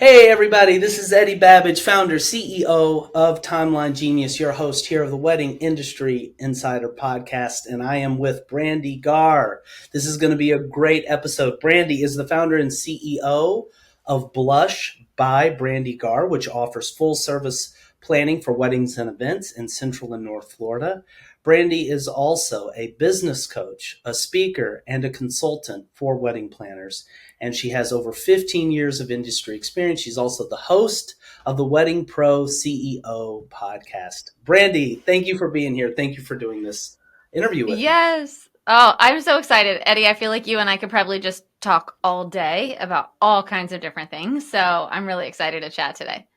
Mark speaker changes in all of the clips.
Speaker 1: Hey everybody, this is Eddie Babbage, founder, CEO of Timeline Genius, your host here of the Wedding Industry Insider Podcast, and I am with Brandee Gaar. This is going to be a great episode. Brandee is the founder and CEO of Blush by Brandee Gaar, which offers full service planning for weddings and events in Central and North Florida. Brandee is also a business coach, a speaker, and a consultant for wedding planners, and she has over 15 years of industry experience. She's also the host of the Wedding Pro CEO podcast. Brandee, thank you for being here. Thank you for doing this interview with me.
Speaker 2: Yes. Oh, I'm so excited. Eddie, I feel like you and I could probably just talk all day about all kinds of different things. So I'm really excited to chat today.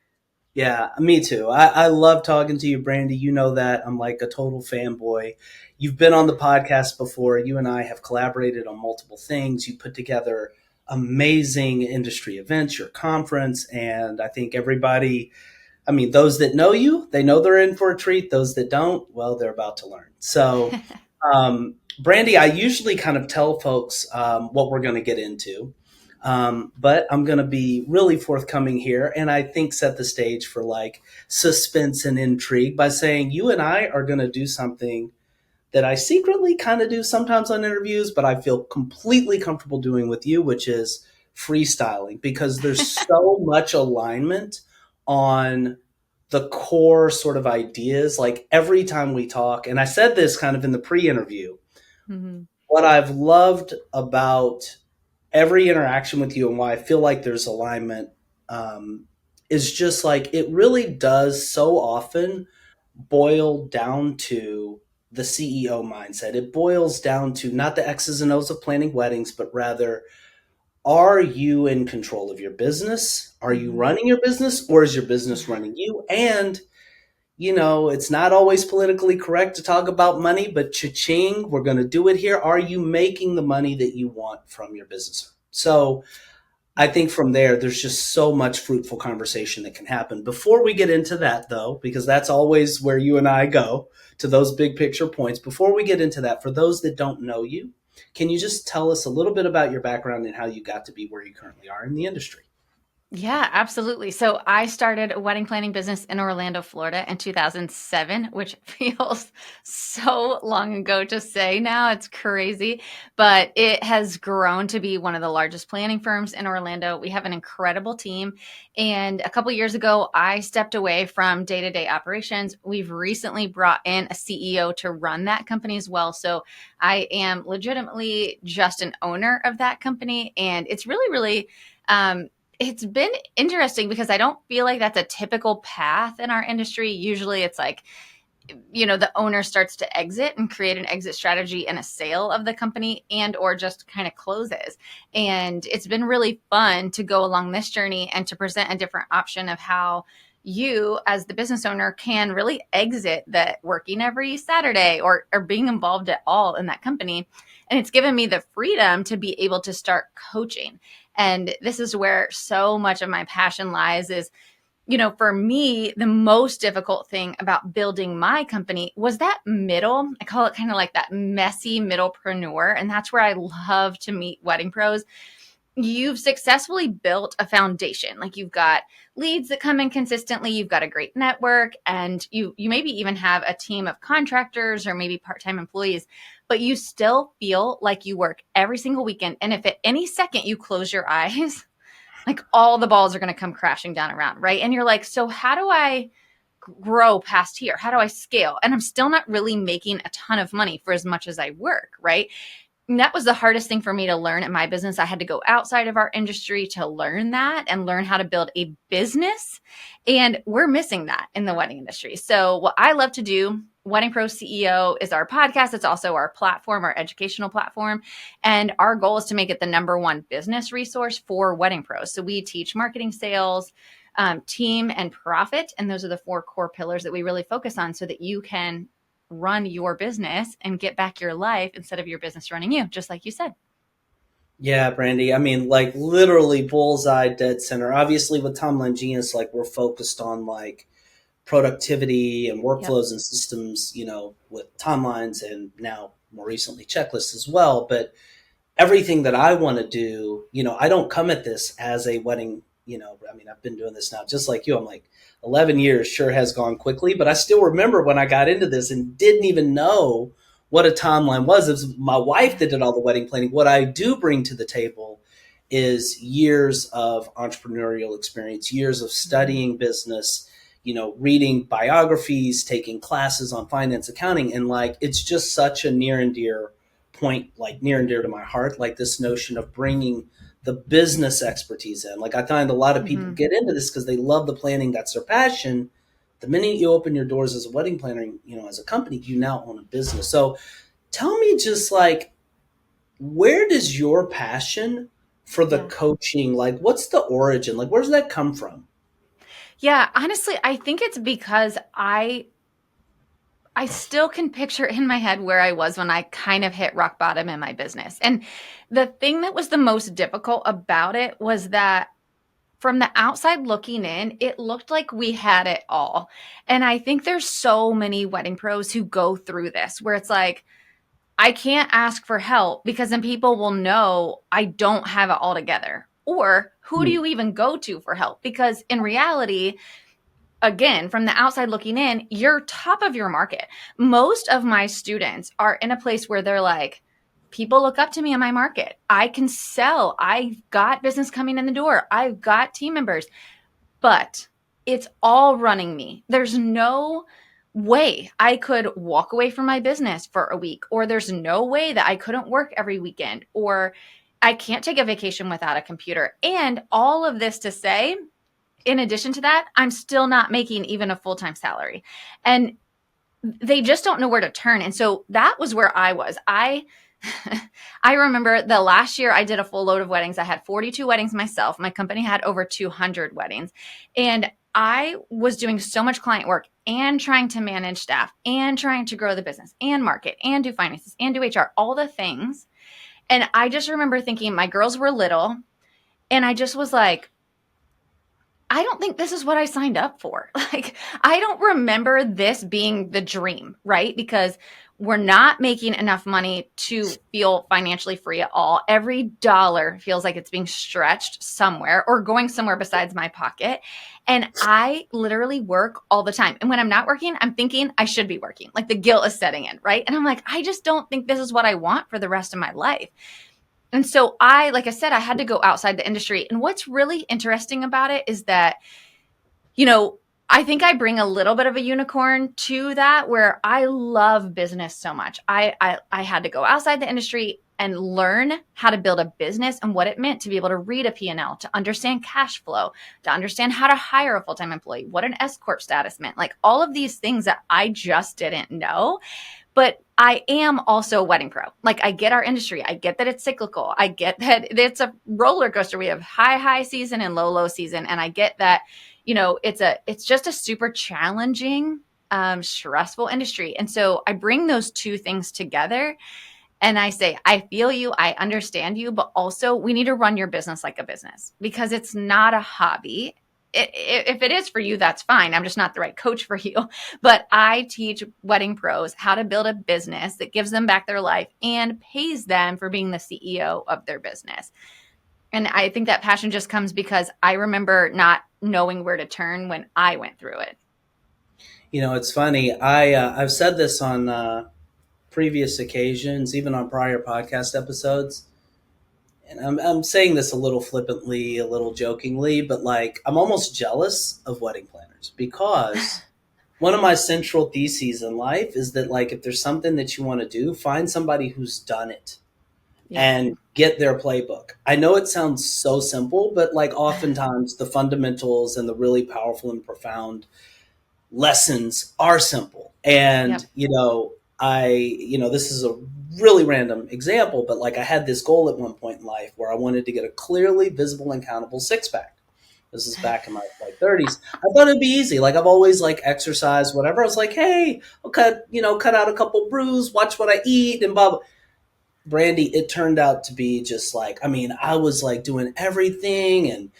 Speaker 1: Yeah, me too. I love talking to you, Brandee. You know that. I'm like a total fanboy. You've been on the podcast before. You and I have collaborated on multiple things. You put together amazing industry events, your conference, and I think everybody, I mean, those that know you, they know they're in for a treat. Those that don't, well, they're about to learn. So, Brandee, I usually kind of tell folks what we're going to get into. But I'm going to be really forthcoming here and I think set the stage for like suspense and intrigue by saying you and I are going to do something that I secretly kind of do sometimes on interviews, but I feel completely comfortable doing with you, which is freestyling because there's so much alignment on the core sort of ideas. Like every time we talk, and I said this kind of in the pre interview,
Speaker 2: hmm
Speaker 1: what I've loved about every interaction with you and why I feel like there's alignment is just like it really does so often boil down to the CEO mindset. It boils down to not the X's and O's of planning weddings, but rather, are you in control of your business? Are you
Speaker 2: hmm
Speaker 1: running your business or is your business running you? And it's not always politically correct to talk about money, but cha-ching, we're going to do it here. Are you making the money that you want from your business? So I think from there, there's just so much fruitful conversation that can happen. Before we get into that, though, because that's always where you and I go to those big picture points. Before we get into that, for those that don't know you, can you just tell us a little bit about your background and how you got to be where you currently are in the industry?
Speaker 2: Yeah, absolutely. So I started a wedding planning business in Orlando, Florida in 2007, which feels so long ago to say now. It's crazy, but it has grown to be one of the largest planning firms in Orlando. We have an incredible team. And a couple years ago, I stepped away from day-to-day operations. We've recently brought in a CEO to run that company as well. So I am legitimately just an owner of that company. And it's really, it's been interesting because I don't feel like that's a typical path in our industry. Usually it's like, the owner starts to exit and create an exit strategy and a sale of the company and or just kind of closes. And it's been really fun to go along this journey and to present a different option of how you as the business owner can really exit that working every Saturday or being involved at all in that company. And it's given me the freedom to be able to start coaching. And this is where so much of my passion lies is, for me, the most difficult thing about building my company was that middle. I call it kind of like that messy middlepreneur. And that's where I love to meet wedding pros. You've successfully built a foundation. Like you've got leads that come in consistently, you've got a great network, and you maybe even have a team of contractors or maybe part-time employees, but you still feel like you work every single weekend. And if at any second you close your eyes, like all the balls are going to come crashing down around, right? And you're like, so how do I grow past here? How do I scale? And I'm still not really making a ton of money for as much as I work, right? And that was the hardest thing for me to learn in my business. I had to go outside of our industry to learn that and learn how to build a business. And we're missing that in the wedding industry. So what I love to do, Wedding Pro CEO is our podcast. It's also our platform, our educational platform. And our goal is to make it the number one business resource for wedding pros. So we teach marketing, sales, team, and profit. And those are the four core pillars that we really focus on so that you can run your business and get back your life instead of your business running you, just like you said.
Speaker 1: Yeah, Brandee. I mean, like literally bullseye, dead center. Obviously, with Timeline Genius, like we're focused on like productivity and
Speaker 2: Yep.
Speaker 1: workflows and systems, with timelines and now more recently checklists as well. But everything that I want to do, I don't come at this as a wedding I mean, I've been doing this now just like you. I'm like, 11 years sure has gone quickly, but I still remember when I got into this and didn't even know what a timeline was. It was my wife
Speaker 2: Yeah.
Speaker 1: that did all the wedding planning. What I do bring to the table is years of entrepreneurial experience, years of
Speaker 2: Mhm.
Speaker 1: studying business, reading biographies, taking classes on finance, accounting. And like, it's just such a near and dear point, like near and dear to my heart, like this notion of bringing the business expertise in. Like, I find a lot of people
Speaker 2: Mhm.
Speaker 1: get into this because they love the planning, that's their passion. The minute you open your doors as a wedding planner, as a company, you now own a business. So tell me, just like, where does your passion for the
Speaker 2: Yeah.
Speaker 1: coaching, like, what's the origin? Like, where does that come from?
Speaker 2: Yeah, honestly, I think it's because I still can picture in my head where I was when I kind of hit rock bottom in my business. And the thing that was the most difficult about it was that from the outside looking in, it looked like we had it all. And I think there's so many wedding pros who go through this where it's like, I can't ask for help because then people will know I don't have it all together. Or who do
Speaker 1: Hmm.
Speaker 2: you even go to for help? Because in reality, again, from the outside looking in, you're top of your market. Most of my students are in a place where they're like, people look up to me in my market. I can sell. I've got business coming in the door. I've got team members, but it's all running me. There's no way I could walk away from my business for a week, or there's no way that I couldn't work every weekend, or I can't take a vacation without a computer. And all of this to say, in addition to that, I'm still not making even a full time salary. And they just don't know where to turn. And so that was where I was. I remember the last year I did a full load of weddings. I had 42 weddings myself. My company had over 200 weddings. And I was doing so much client work and trying to manage staff and trying to grow the business and market and do finances and do HR, all the things. And I just remember thinking my girls were little and I just was like, I don't think this is what I signed up for. Like, I don't remember this being the dream, right? Because we're not making enough money to feel financially free at all. Every dollar feels like it's being stretched somewhere or going somewhere besides my pocket. And I literally work all the time. And when I'm not working, I'm thinking I should be working. Like the guilt is setting in, right? And I'm like, I just don't think this is what I want for the rest of my life. And so like I said, I had to go outside the industry. And what's really interesting about it is that, you know, I think I bring a little bit of a unicorn to that where I love business so much. I had to go outside the industry and learn how to build a business and what it meant to be able to read a P&L, to understand cash flow, to understand how to hire a full-time employee, what an S corp status meant. Like all of these things that I just didn't know. But I am also a wedding pro. Like I get our industry. I get that it's cyclical. I get that it's a roller coaster. We have high season and low season. And I get that, it's just a super challenging, stressful industry. And so I bring those two things together and I say, I feel you, I understand you, but also we need to run your business like a business because it's not a hobby. If it is for you, that's fine. I'm just not the right coach for you. But I teach wedding pros how to build a business that gives them back their life and pays them for being the CEO of their business. And I think that passion just comes because I remember not knowing where to turn when I went through it.
Speaker 1: It's funny. I've said this on previous occasions, even on prior podcast episodes, and I'm saying this a little flippantly, a little jokingly, but like, I'm almost jealous of wedding planners because one of my central theses in life is that, like, if there's something that you want to do, find somebody who's done it
Speaker 2: Yeah.
Speaker 1: and get their playbook. I know it sounds so simple, but like, oftentimes the fundamentals and the really powerful and profound lessons are simple. And,
Speaker 2: Yep.
Speaker 1: this is a really random example, but like, I had this goal at one point in life where I wanted to get a clearly visible and countable six pack. This is back in my like 30s. I thought it'd be easy. Like, I've always like exercised, whatever. I was like, hey, I'll cut out a couple brews, watch what I eat, and blah blah. Brandee, it turned out to be just like, I mean, I was like doing everything, and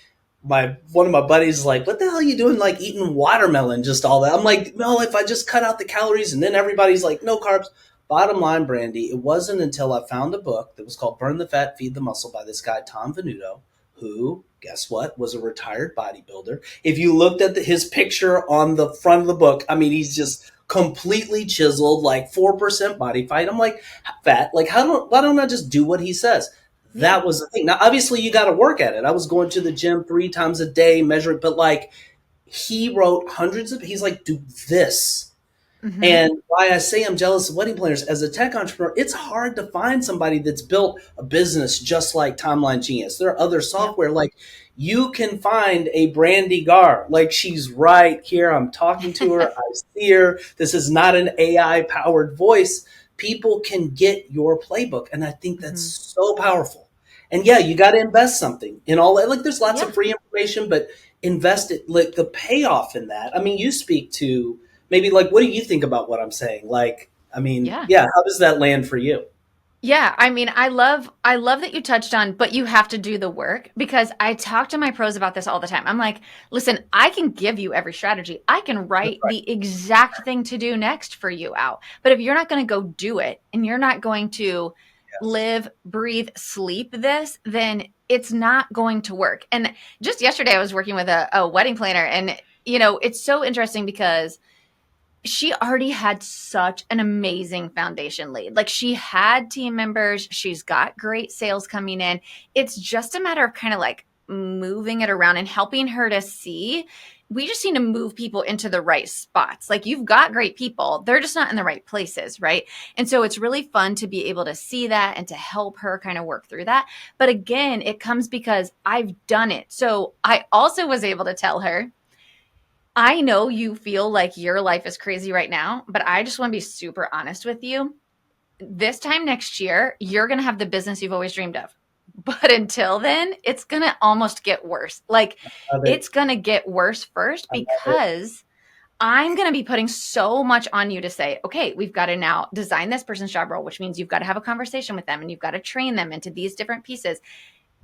Speaker 1: my one of my buddies is like, what the hell are you doing, like eating watermelon, just all that? I'm like, no, if I just cut out the calories. And then everybody's like, no carbs. Bottom line, Brandee, it wasn't until I found a book that was called Burn the Fat, Feed the Muscle by this guy, Tom Venuto, who, guess what, was a retired bodybuilder. If you looked at his picture on the front of the book, I mean, he's just completely chiseled, like 4% body fat. I'm like, fat. Like, why don't I just do what he says?
Speaker 2: Yeah.
Speaker 1: That was the thing. Now, obviously, you got to work at it. I was going to the gym 3 times a day, measuring, but like, he wrote hundreds of, he's like, do this.
Speaker 2: Hmm.
Speaker 1: And why I say I'm jealous of wedding planners as a tech entrepreneur, it's hard to find somebody that's built a business just like Timeline Genius. There are other
Speaker 2: Yep.
Speaker 1: software like you can find a Brandee Gaar, like she's right here. I'm talking to her. I see her. This is not an AI powered voice. People can get your playbook. And I think that's
Speaker 2: Hmm.
Speaker 1: so powerful. And yeah, you got to invest something in all that. Like there's lots of
Speaker 2: Yeah.
Speaker 1: free information, but invest it, like the payoff in that. I mean, you speak to maybe like what do you think about what I'm saying? Like, I mean,
Speaker 2: Yeah.
Speaker 1: yeah, how does that land for you?
Speaker 2: Yeah, I mean, I love that you touched on, but you have to do the work because I talk to my pros about this all the time. I'm like, listen, I can give you every strategy. I can
Speaker 1: That's
Speaker 2: write
Speaker 1: right.
Speaker 2: the exact thing to do next for you out. But if you're not going to go do it and you're not going to
Speaker 1: Yes.
Speaker 2: live, breathe, sleep this, then it's not going to work. And just yesterday I was working with a wedding planner and it's so interesting because she already had such an amazing foundation lead. Like she had team members, she's got great sales coming in. It's just a matter of kind of like moving it around and helping her to see. We just need to move people into the right spots. Like you've got great people, they're just not in the right places, right? And so it's really fun to be able to see that and to help her kind of work through that. But again, it comes because I've done it. So I also was able to tell her, I know you feel like your life is crazy right now, but I just want to be super honest with you. This time next year, you're going to have the business you've always dreamed of. But until then, it's going to almost get worse. Like
Speaker 1: Love it.
Speaker 2: it's going to get worse first
Speaker 1: I love it.
Speaker 2: because I'm going to be putting so much on you to say, okay, we've got to now design this person's job role, which means you've got to have a conversation with them and you've got to train them into these different pieces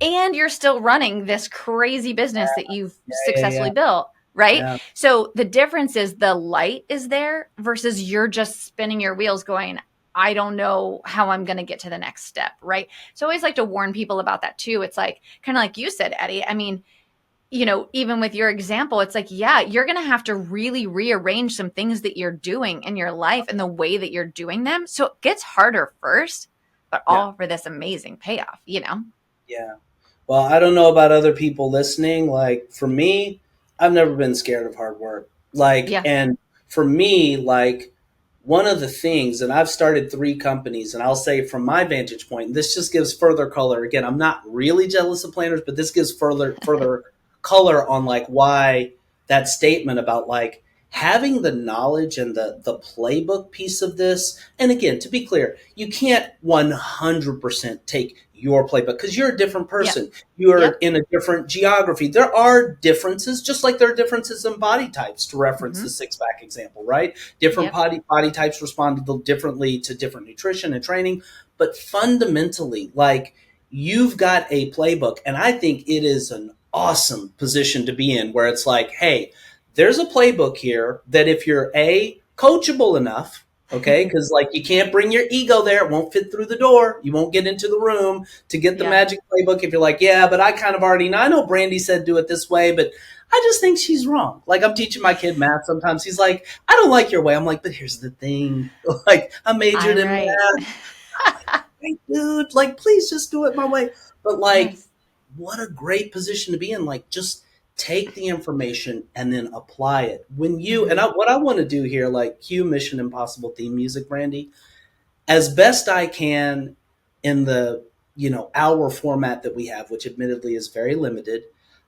Speaker 2: and you're still running this crazy business that you've
Speaker 1: Yeah, yeah,
Speaker 2: successfully
Speaker 1: yeah.
Speaker 2: built, right?
Speaker 1: Yeah.
Speaker 2: So the difference is the light is there versus you're just spinning your wheels going, I don't know how I'm going to get to the next step, right? So I always like to warn people about that too. It's like kind of like you said, Eddie. I mean, even with your example, it's like, yeah, you're going to have to really rearrange some things that you're doing in your life and the way that you're doing them. So it gets harder first, but
Speaker 1: Yeah.
Speaker 2: all for this amazing payoff.
Speaker 1: Yeah. Well, I don't know about other people listening. Like for me, I've never been scared of hard work. Like,
Speaker 2: Yeah.
Speaker 1: and for me, like one of the things, and I've started 3 companies, and I'll say from my vantage point, and this just gives further color. Again, I'm not really jealous of planners, but this gives further color on like why that statement about like having the knowledge and the playbook piece of this. And again, to be clear, you can't 100% take your playbook because you're a different
Speaker 2: Yep.
Speaker 1: person. You're
Speaker 2: Yep.
Speaker 1: in a different geography. There are differences, just like there are differences in body types, to reference the
Speaker 2: Mhm.
Speaker 1: 6 pack example, right? Different
Speaker 2: Yep.
Speaker 1: body types respond differently to different nutrition and training. But fundamentally, like you've got a playbook, and I think it is an awesome position to be in where it's like, hey, there's a playbook here that if you're a coachable enough, okay, because like you can't bring your ego there, it won't fit through the door, you won't get into the room to get the
Speaker 2: Yeah.
Speaker 1: magic playbook if you're like, yeah, but I kind of already know, I know Brandee said do it this way, but I just think she's wrong. Like I'm teaching my kid math sometimes, he's like, I don't like your way. I'm like, but here's the thing, like I majored
Speaker 2: I'm
Speaker 1: in
Speaker 2: right.
Speaker 1: math. Hey, dude, like please just do it my way. But like
Speaker 2: Yes.
Speaker 1: what a great position to be in. Like, just take the information and then apply it. When you, and
Speaker 2: Mhm.
Speaker 1: what I want to do here, like cue Mission Impossible theme music, Brandee, as best I can in the hour format that we have, which admittedly is very limited.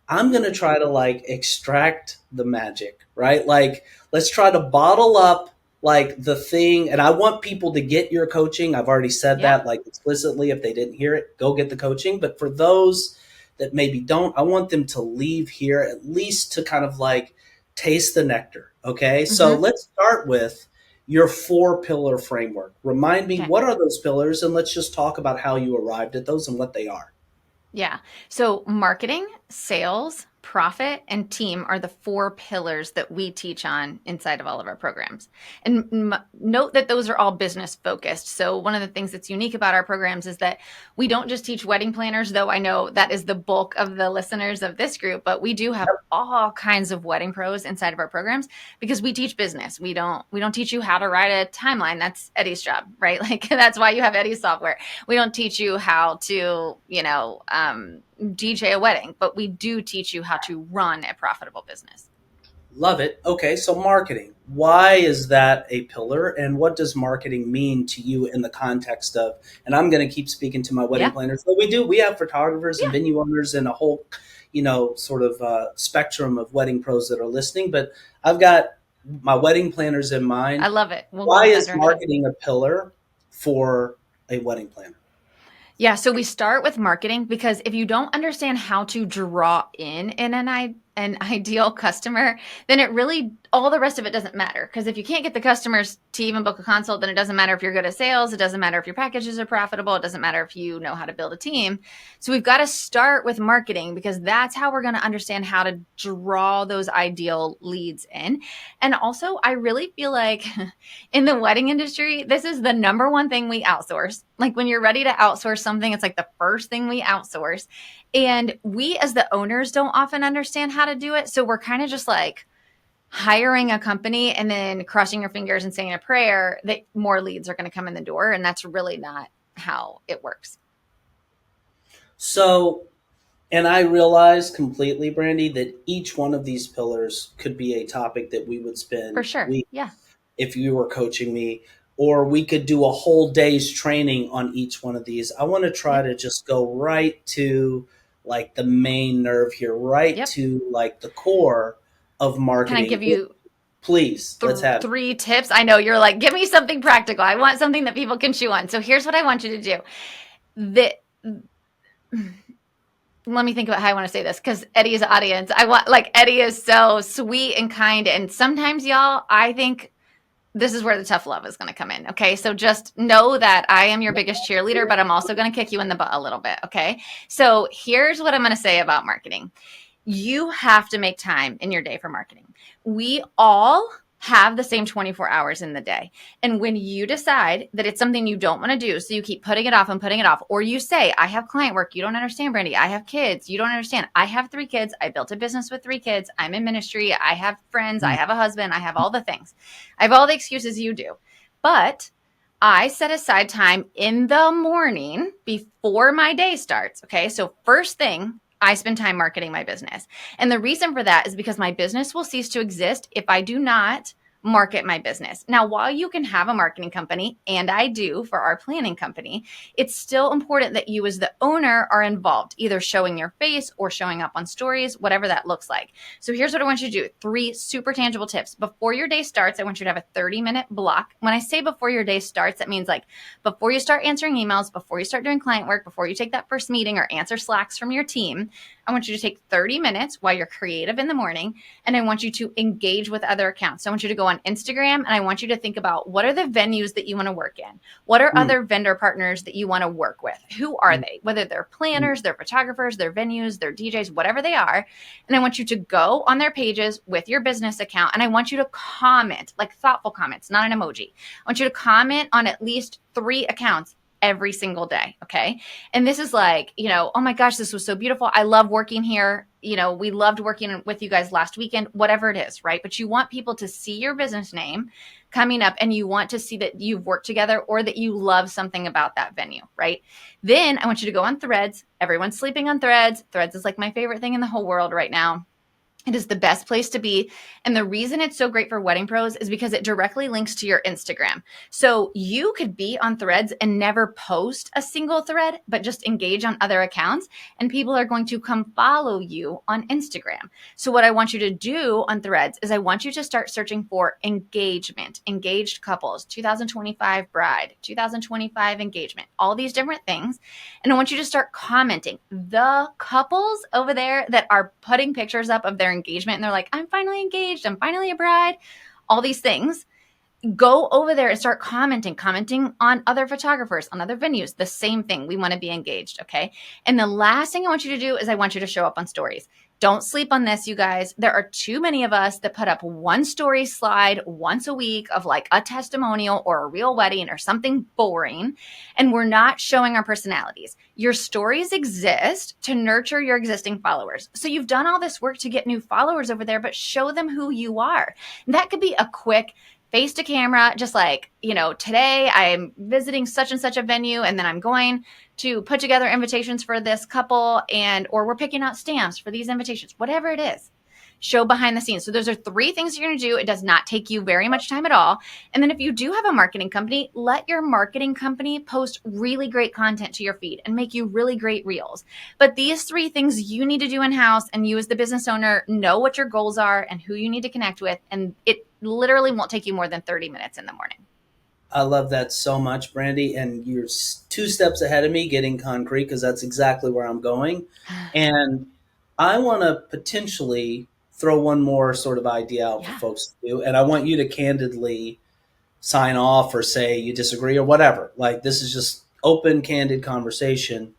Speaker 1: I'm gonna try to like extract the magic, right? Like let's try to bottle up like the thing, and I want people to get your coaching. I've already said
Speaker 2: Yeah.
Speaker 1: that like explicitly. If they didn't hear it, go get the coaching. But for those that maybe don't, I want them to leave here at least to kind of like taste the nectar. Okay, so
Speaker 2: Mhm.
Speaker 1: let's start with your 4 pillar framework. Remind me,
Speaker 2: Okay.
Speaker 1: what are those pillars? And let's just talk about how you arrived at those and what they are.
Speaker 2: Yeah. So marketing, sales, profit, and team are the four pillars that we teach on inside of all of our programs. And note that those are all business focused. So one of the things that's unique about our programs is that we don't just teach wedding planners, though I know that is the bulk of the listeners of this group, but we do have all kinds of wedding pros inside of our programs because we teach business. We don't teach you how to write a timeline. That's Eddie's job, right? Like that's why you have Eddie's software. We don't teach you how to, DJ a wedding, but we do teach you how to run a profitable business.
Speaker 1: Love it. Okay, so marketing. Why is that a pillar, and what does marketing mean to you in the context of? And I'm going to keep speaking to my wedding
Speaker 2: Yeah.
Speaker 1: planners. So we have photographers and
Speaker 2: Yeah.
Speaker 1: venue owners and a whole, sort of spectrum of wedding pros that are listening. But I've got my wedding planners in
Speaker 2: I
Speaker 1: mind.
Speaker 2: love it. We'll go
Speaker 1: Why
Speaker 2: with that
Speaker 1: is
Speaker 2: direction.
Speaker 1: marketing a pillar for a wedding planner?
Speaker 2: Yeah, so we start with marketing because if you don't understand how to draw in an ideal customer, then it really all the rest of it doesn't matter. Because if you can't get the customers to even book a consult, then it doesn't matter if you're good at sales. It doesn't matter if your packages are profitable. It doesn't matter if you know how to build a team. So we've got to start with marketing because that's how we're going to understand how to draw those ideal leads in. And also, I really feel like in the wedding industry, this is the number one thing we outsource. Like when you're ready to outsource something, it's like the first thing we outsource. And we as the owners don't often understand how to do it. So we're kind of just like hiring a company and then crossing your fingers and saying a prayer that more leads are going to come in the door. And that's really not how it works.
Speaker 1: So, and I realize completely, Brandy, that each one of these pillars could be a topic that we would
Speaker 2: For
Speaker 1: spend
Speaker 2: sure.
Speaker 1: weeks
Speaker 2: Yeah.
Speaker 1: if you were coaching me, or we could do a whole day's training on each one of these. I want to try
Speaker 2: Yep.
Speaker 1: to just go right to like the main nerve here, right
Speaker 2: Yep.
Speaker 1: to like the core of
Speaker 2: Can I
Speaker 1: marketing.
Speaker 2: give you
Speaker 1: Please, let's have it.
Speaker 2: three tips? I know you're like, give me something practical. I want something that people can chew on. So here's what I want you to do. The let me think about how I want to say this because Eddie's audience. I want like Eddie is so sweet and kind. And sometimes, y'all, I think this is where the tough love is going to come in. Okay. So just know that I am your biggest cheerleader, but I'm also going to kick you in the butt a little bit. Okay. So here's what I'm going to say about marketing. You have to make time in your day for marketing. We all have the same 24 hours in the day. And when you decide that it's something you don't want to do, so you keep putting it off and putting it off, or you say, I have client work, you don't understand, Brandee. I have kids, you don't understand. I have 3 kids. I built a business with 3 kids. I'm in ministry. I have friends. I have a husband. I have all the things. I have all the excuses you do. But I set aside time in the morning before my day starts. Okay. So, first thing, I spend time marketing my business. And the reason for that is because my business will cease to exist if I do not market my business. Now, while you can have a marketing company, and I do for our planning company, it's still important that you as the owner are involved, either showing your face or showing up on stories, whatever that looks like. So here's what I want you to do. 3 super tangible tips. Before your day starts, I want you to have a 30-minute block. When I say before your day starts, that means like before you start answering emails, before you start doing client work, before you take that first meeting or answer Slacks from your team, I want you to take 30 minutes while you're creative in the morning, and I want you to engage with other accounts. So I want you to go on Instagram, and I want you to think about what are the venues that you want to work in? What are
Speaker 1: Mm,
Speaker 2: other vendor partners that you want to work with? Who are
Speaker 1: mm,
Speaker 2: they? Whether they're
Speaker 1: mm,
Speaker 2: planners, they're photographers, they're venues, they're DJs, whatever they are. And I want you to go on their pages with your business account, and I want you to comment, like thoughtful comments, not an emoji. I want you to comment on at least 3 accounts every single day. Okay. And this is like, oh my gosh, this was so beautiful. I love working here. We loved working with you guys last weekend, whatever it is, right? But you want people to see your business name coming up, and you want to see that you've worked together or that you love something about that venue, right? Then I want you to go on Threads. Everyone's sleeping on Threads. Threads is like my favorite thing in the whole world right now. It is the best place to be. And the reason it's so great for wedding pros is because it directly links to your Instagram. So you could be on Threads and never post a single thread, but just engage on other accounts. And people are going to come follow you on Instagram. So what I want you to do on Threads is I want you to start searching for engagement, engaged couples, 2025 bride, 2025 engagement, all these different things. And I want you to start commenting. The couples over there that are putting pictures up of their engagement and they're like, I'm finally engaged, I'm finally a bride, all these things, go over there and start commenting on other photographers, on other venues, the same thing. We want to be engaged. Okay. And the last thing I want you to do is I want you to show up on stories. Don't sleep on this, you guys. There are too many of us that put up one story slide once a week of like a testimonial or a real wedding or something boring, and we're not showing our personalities. Your stories exist to nurture your existing followers. So you've done all this work to get new followers over there, but show them who you are. And that could be a quick face to camera, just like, today I'm visiting such and such a venue, and then I'm going to put together invitations for this couple, or we're picking out stamps for these invitations, whatever it is. Show behind the scenes. So those are 3 things you're going to do. It does not take you very much time at all. And then if you do have a marketing company, let your marketing company post really great content to your feed and make you really great reels. But these 3 things you need to do in-house, and you as the business owner know what your goals are and who you need to connect with. And it literally won't take you more than 30 minutes in the morning.
Speaker 1: I love that so much, Brandee. And you're 2 steps ahead of me getting concrete because that's exactly where I'm going. And I want to potentially throw one more sort of idea out for
Speaker 2: Yeah.
Speaker 1: folks to do. And I want you to candidly sign off or say you disagree or whatever. Like, this is just open, candid conversation.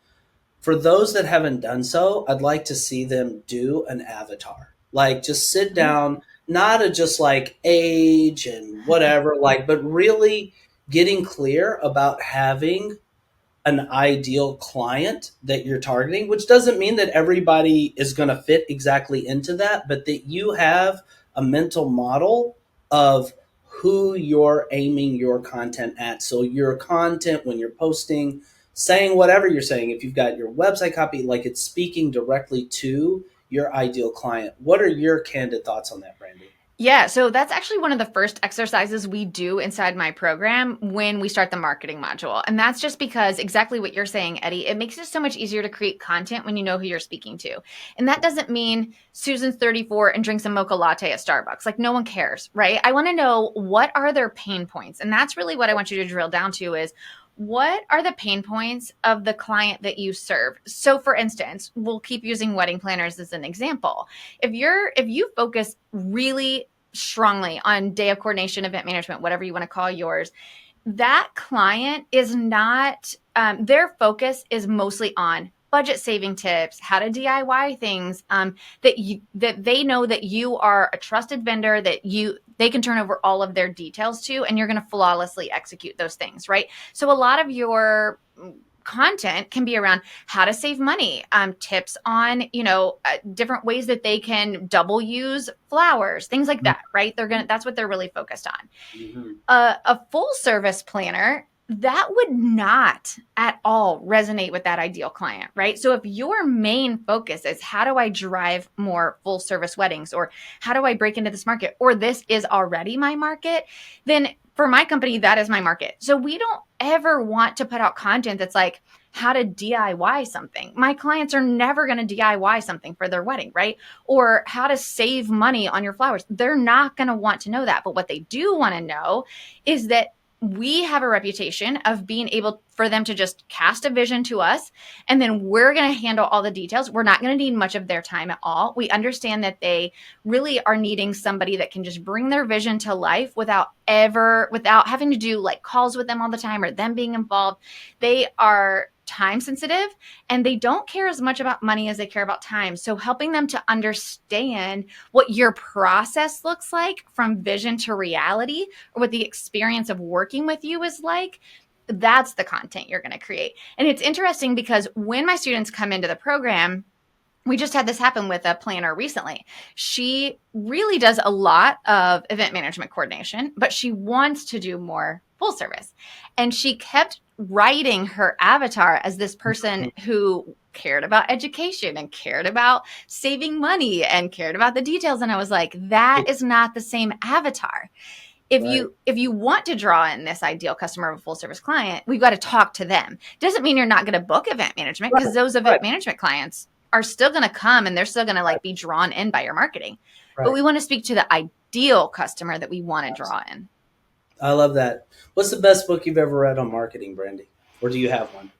Speaker 1: For those that haven't done so, I'd like to see them do an avatar. Like, just sit down, not a just like age and whatever, like, but really getting clear about having an ideal client that you're targeting, which doesn't mean that everybody is going to fit exactly into that, but that you have a mental model of who you're aiming your content at. So your content, when you're posting, saying whatever you're saying, if you've got your website copy, like it's speaking directly to your ideal client. What are your candid thoughts on that, Brandee?
Speaker 2: Yeah, so that's actually one of the first exercises we do inside my program when we start the marketing module. And that's just because exactly what you're saying, Eddie, it makes it so much easier to create content when you know who you're speaking to. And that doesn't mean Susan's 34 and drinks a mocha latte at Starbucks. Like, no one cares, right? I want to know, what are their pain points? And that's really what I want you to drill down to is, what are the pain points of the client that you serve? So for instance, we'll keep using wedding planners as an example. If you focus really strongly on day of coordination, event management, whatever you want to call yours, that client is not, their focus is mostly on budget saving tips, how to DIY things, that they know that you are a trusted vendor, that they can turn over all of their details to, and you're going to flawlessly execute those things, right? So a lot of your content can be around how to save money, tips on, different ways that they can double use flowers, things like that, right? That's what they're really focused on.
Speaker 1: Mm-hmm.
Speaker 2: A full service planner, that would not at all resonate with that ideal client, right? So if your main focus is how do I drive more full service weddings, or how do I break into this market, or this is already my market, then for my company, that is my market. So we don't ever want to put out content that's like how to DIY something. My clients are never going to DIY something for their wedding, right? Or how to save money on your flowers. They're not going to want to know that. But what they do want to know is that we have a reputation of being able for them to just cast a vision to us, and then we're going to handle all the details. We're not going to need much of their time at all. We understand that they really are needing somebody that can just bring their vision to life without having to do like calls with them all the time or them being involved. They are time sensitive, and they don't care as much about money as they care about time. So helping them to understand what your process looks like from vision to reality, or what the experience of working with you is like, that's the content you're going to create. And it's interesting because when my students come into the program, we just had this happen with a planner recently. She really does a lot of event management coordination, but she wants to do more full service. And she kept writing her avatar as this person who cared about education and cared about saving money and cared about the details. And I was like, that is not the same avatar. If you want to draw in this ideal customer of a full service client, we've got to talk to them. Doesn't mean you're not going to book event management, because those event management clients are still going to come, and they're still going to like be drawn in by your marketing. But we want to speak to the ideal customer that we want to draw in.
Speaker 1: I love that. What's the best book you've ever read on marketing, Brandee? Or do you have one?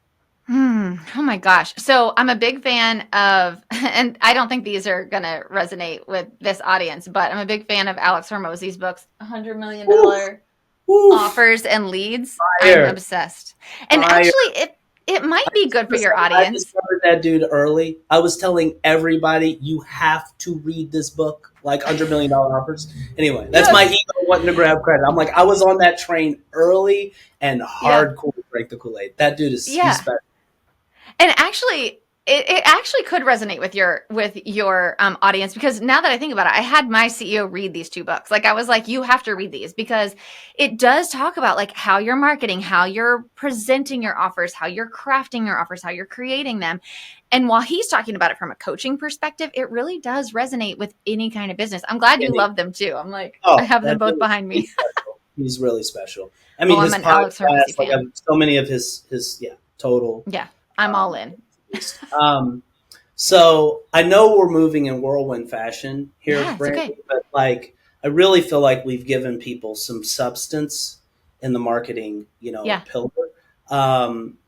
Speaker 2: Oh my gosh. So I'm a big fan of, and I don't think these are going to resonate with this audience, but I'm a big fan of Alex Hormozy's books, $100 million
Speaker 1: Oof.
Speaker 2: Offers and Leads.
Speaker 1: Fire.
Speaker 2: I'm obsessed. And
Speaker 1: Fire.
Speaker 2: actually, It might be good for your
Speaker 1: I
Speaker 2: audience.
Speaker 1: discovered that dude early. I was telling everybody, you have to read this book, like $100 million offers. Anyway, that's my
Speaker 2: Yes.
Speaker 1: ego wanting to grab credit. I'm like, I was on that train early and
Speaker 2: Yeah.
Speaker 1: hardcore to break the Kool Aid. That dude he's
Speaker 2: Yeah.
Speaker 1: special.
Speaker 2: And actually, it actually could resonate with your audience, because now that I think about it, I had my CEO read these two books. Like I was like, you have to read these, because it does talk about like how you're marketing, how you're presenting your offers, how you're crafting your offers, how you're creating them. And while he's talking about it from a coaching perspective, it really does resonate with any kind of business. I'm glad you
Speaker 1: And he,
Speaker 2: love them too. I'm like, I
Speaker 1: oh,
Speaker 2: have them
Speaker 1: that
Speaker 2: both
Speaker 1: dude,
Speaker 2: behind me.
Speaker 1: he's special. He's really special. I
Speaker 2: Oh,
Speaker 1: mean,
Speaker 2: I'm
Speaker 1: his
Speaker 2: an Alex Hormozy
Speaker 1: podcast, like
Speaker 2: fan.
Speaker 1: I've so many of his yeah, total.
Speaker 2: Yeah, I'm all
Speaker 1: Um,
Speaker 2: in.
Speaker 1: So I know we're moving in whirlwind fashion here,
Speaker 2: Yeah, it's
Speaker 1: Brandon,
Speaker 2: okay.
Speaker 1: but like I really feel like we've given people some substance in the marketing,
Speaker 2: Yeah,
Speaker 1: pillar. Um,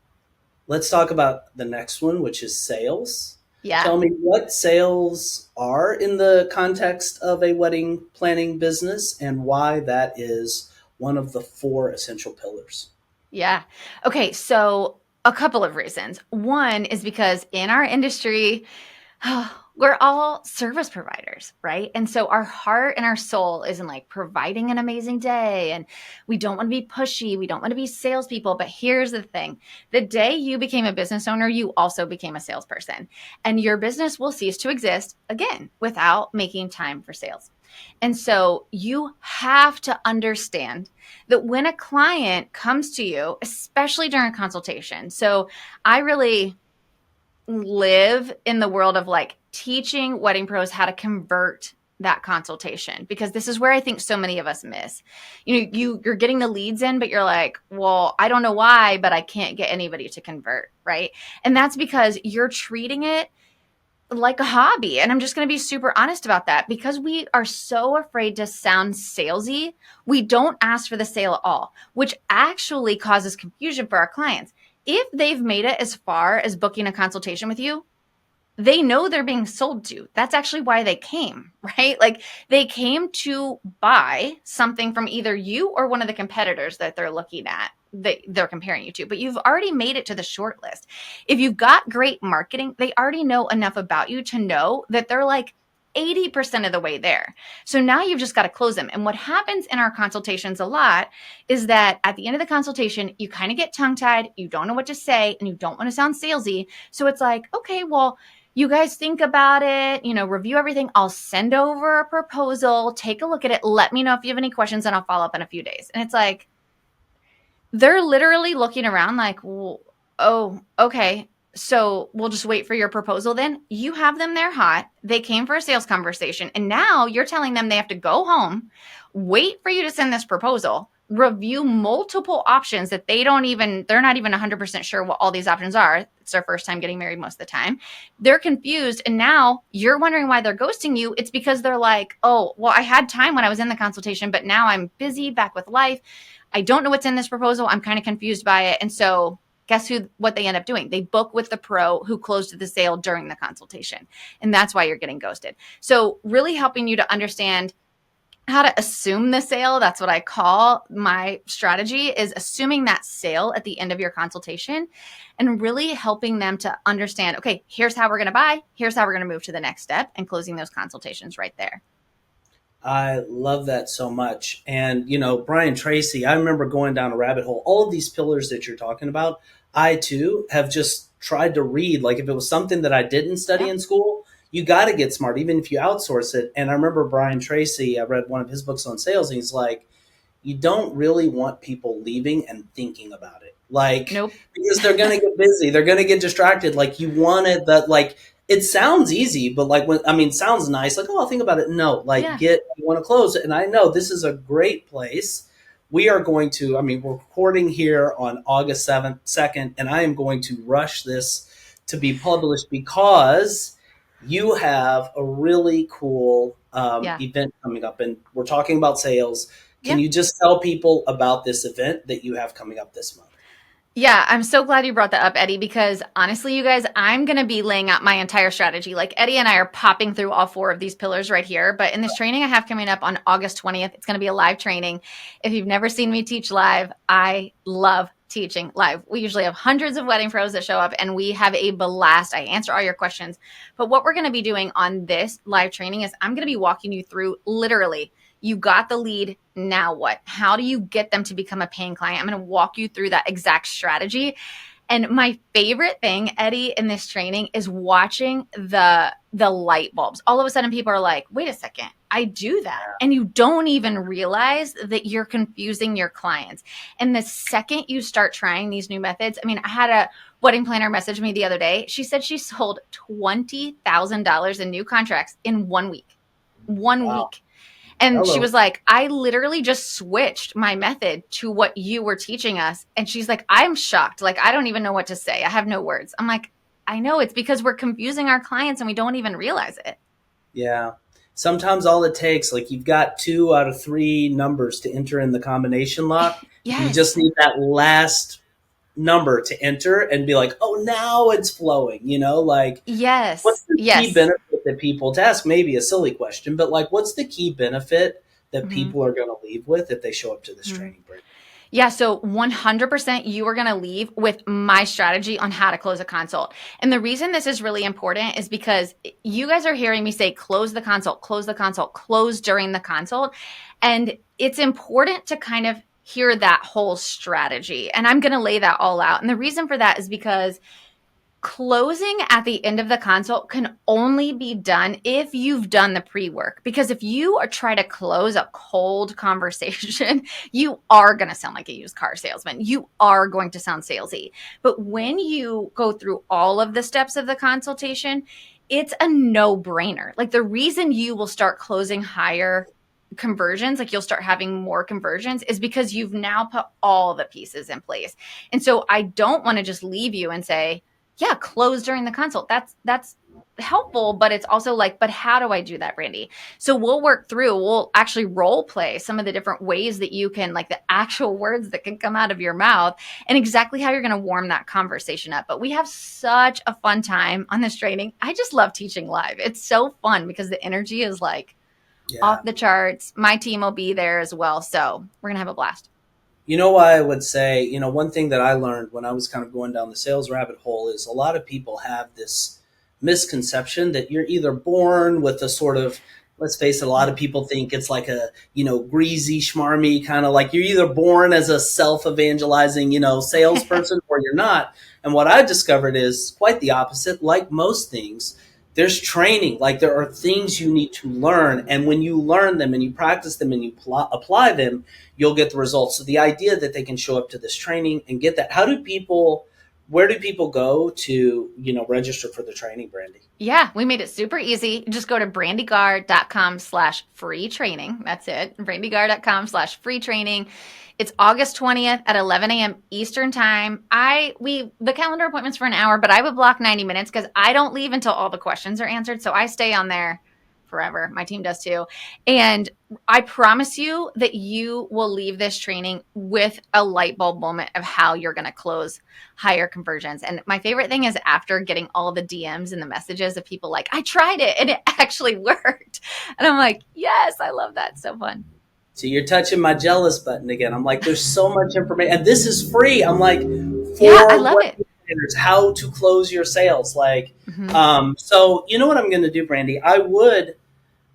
Speaker 1: let's talk about the next one, which is sales.
Speaker 2: yeah.
Speaker 1: Tell me what sales are in the context of a wedding planning business and why that is one of the four essential pillars.
Speaker 2: Yeah. Okay. So, a couple of reasons. One is because in our industry, we're all service providers, right? And so our heart and our soul is in like providing an amazing day. And we don't want to be pushy. We don't want to be salespeople. But here's the thing: the day you became a business owner, you also became a salesperson. And your business will cease to exist again without making time for sales. And so you have to understand that when a client comes to you, especially during a consultation, so I really live in the world of like teaching wedding pros how to convert that consultation, because this is where I think so many of us miss. You're getting the leads in, but you're like, well, I don't know why, but I can't get anybody to convert, right? And that's because you're treating it like a hobby. And I'm just going to be super honest about that, because we are so afraid to sound salesy. We don't ask for the sale at all, which actually causes confusion for our clients. If they've made it as far as booking a consultation with you, they know they're being sold to. That's actually why they came, right? Like they came to buy something from either you or one of the competitors that they're looking at, that they're comparing you to, but you've already made it to the short list. If you've got great marketing, they already know enough about you to know that they're like 80% of the way there. So now you've just got to close them. And what happens in our consultations a lot is that at the end of the consultation, you kind of get tongue tied, you don't know what to say, and you don't want to sound salesy. So it's like, okay, well, you guys think about it, review everything. I'll send over a proposal, take a look at it, let me know if you have any questions, and I'll follow up in a few days. And it's like, they're literally looking around like, well, oh, okay. So we'll just wait for your proposal then. You have them there hot. They came for a sales conversation. And now you're telling them they have to go home, wait for you to send this proposal, review multiple options that they're not even 100% sure what all these options are. It's their first time getting married most of the time. They're confused. And now you're wondering why they're ghosting you. It's because they're like, oh, well, I had time when I was in the consultation, but now I'm busy back with life. I don't know what's in this proposal. I'm kind of confused by it. And so guess what they end up doing? They book with the pro who closed the sale during the consultation. And that's why you're getting ghosted. So really helping you to understand how to assume the sale. That's what I call my strategy, is assuming that sale at the end of your consultation and really helping them to understand, okay, here's how we're going to buy. Here's how we're going to move to the next step, and closing those consultations right there.
Speaker 1: I love that so much. And, Brian Tracy, I remember going down a rabbit hole. All of these pillars that you're talking about, I too have just tried to read. Like if it was something that I didn't study
Speaker 2: Yeah.
Speaker 1: in school, you got to get smart, even if you outsource it. And I remember Brian Tracy, I read one of his books on sales, and he's like, you don't really want people leaving and thinking about it. Like,
Speaker 2: Nope.
Speaker 1: because they're going to get busy, they're going to get distracted. Like, you wanted that, like, it sounds easy, but like, sounds nice. Like, oh, I'll think about it. No, like,
Speaker 2: Yeah.
Speaker 1: you want to close it. And I know this is a great place. We are going to, we're recording here on August 7th, 2nd, and I am going to rush this to be published because you have a really cool
Speaker 2: Yeah.
Speaker 1: event coming up, and we're talking about sales. Can
Speaker 2: Yeah.
Speaker 1: you just tell people about this event that you have coming up this month?
Speaker 2: Yeah, I'm so glad you brought that up, Eddie, because honestly, you guys, I'm going to be laying out my entire strategy. Like Eddie and I are popping through all four of these pillars right here. But in this training I have coming up on August 20th, it's going to be a live training. If you've never seen me teach live, I love teaching live. We usually have hundreds of wedding pros that show up and we have a blast. I answer all your questions. But what we're going to be doing on this live training is I'm going to be walking you through literally, you got the lead, now what? How do you get them to become a paying client? I'm going to walk you through that exact strategy. And my favorite thing, Eddie, in this training is watching the light bulbs. All of a sudden people are like, wait a second, I do that. And you don't even realize that you're confusing your clients. And the second you start trying these new methods, I mean, I had a wedding planner message me the other day. She said she sold $20,000 in new contracts in 1 week. One
Speaker 1: Wow.
Speaker 2: week. And she
Speaker 1: Hello.
Speaker 2: was like, I literally just switched my method to what you were teaching us. And she's like, I'm shocked. Like, I don't even know what to say. I have no words. I'm like, I know, it's because we're confusing our clients and we don't even realize it.
Speaker 1: Yeah. Sometimes all it takes, like you've got 2 out of 3 numbers to enter in the combination lock. You just
Speaker 2: Yes.
Speaker 1: need that last number to enter and be like, oh, now it's flowing, like what's
Speaker 2: Yes.
Speaker 1: the key
Speaker 2: Yes.
Speaker 1: benefit that people, to ask maybe a silly question, but like, what's the key benefit that
Speaker 2: Mm-hmm.
Speaker 1: people are going to leave with if they show up to this
Speaker 2: Mm-hmm.
Speaker 1: training, Britt?
Speaker 2: Yeah, so 100% you are going to leave with my strategy on how to close a consult. And the reason this is really important is because you guys are hearing me say close the consult, close during the consult. And it's important to kind of hear that whole strategy. And I'm going to lay that all out. And the reason for that is because closing at the end of the consult can only be done if you've done the pre-work. Because if you are try to close a cold conversation, you are going to sound like a used car salesman. You are going to sound salesy. But when you go through all of the steps of the consultation, it's a no-brainer. Like the reason you will start closing higher conversions, like you'll start having more conversions, is because you've now put all the pieces in place. And so I don't want to just leave you and say, yeah, close during the consult. That's helpful, but it's also like, but how do I do that, Brandee? So we'll actually role play some of the different ways that you can, like the actual words that can come out of your mouth and exactly how you're going to warm that conversation up. But we have such a fun time on this training. I just love teaching live. It's so fun because the energy is like off
Speaker 1: Yeah.
Speaker 2: the charts. My team will be there as well. So we're going to have a blast.
Speaker 1: Why I would say, one thing that I learned when I was kind of going down the sales rabbit hole is a lot of people have this misconception that you're either born with a sort of, let's face it, a lot of people think it's like a, greasy, schmarmy kind of like you're either born as a self evangelizing, salesperson or you're not. And what I discovered is quite the opposite. Like most things, there's training. Like there are things you need to learn. And when you learn them and you practice them and you apply them, you'll get the results. So the idea that they can show up to this training and get that, where do people go to, register for the training, Brandee?
Speaker 2: Yeah, we made it super easy. Just go to brandeegaar.com/free training. That's it. brandeegaar.com/free training. It's August 20th at 11 a.m. Eastern time. The calendar appointment's for an hour, but I would block 90 minutes because I don't leave until all the questions are answered. So I stay on there forever. My team does too. And I promise you that you will leave this training with a light bulb moment of how you're going to close higher conversions. And my favorite thing is after getting all the DMs and the messages of people like, I tried it and it actually worked. And I'm like, yes, I love that. So fun.
Speaker 1: So you're touching my jealous button again. I'm like, there's so much information, and this is free. I'm like,
Speaker 2: Yeah, I
Speaker 1: for
Speaker 2: love
Speaker 1: what
Speaker 2: it.
Speaker 1: how to close your sales. Like,
Speaker 2: Mm-hmm.
Speaker 1: so you know what I'm going to do, Brandee? I would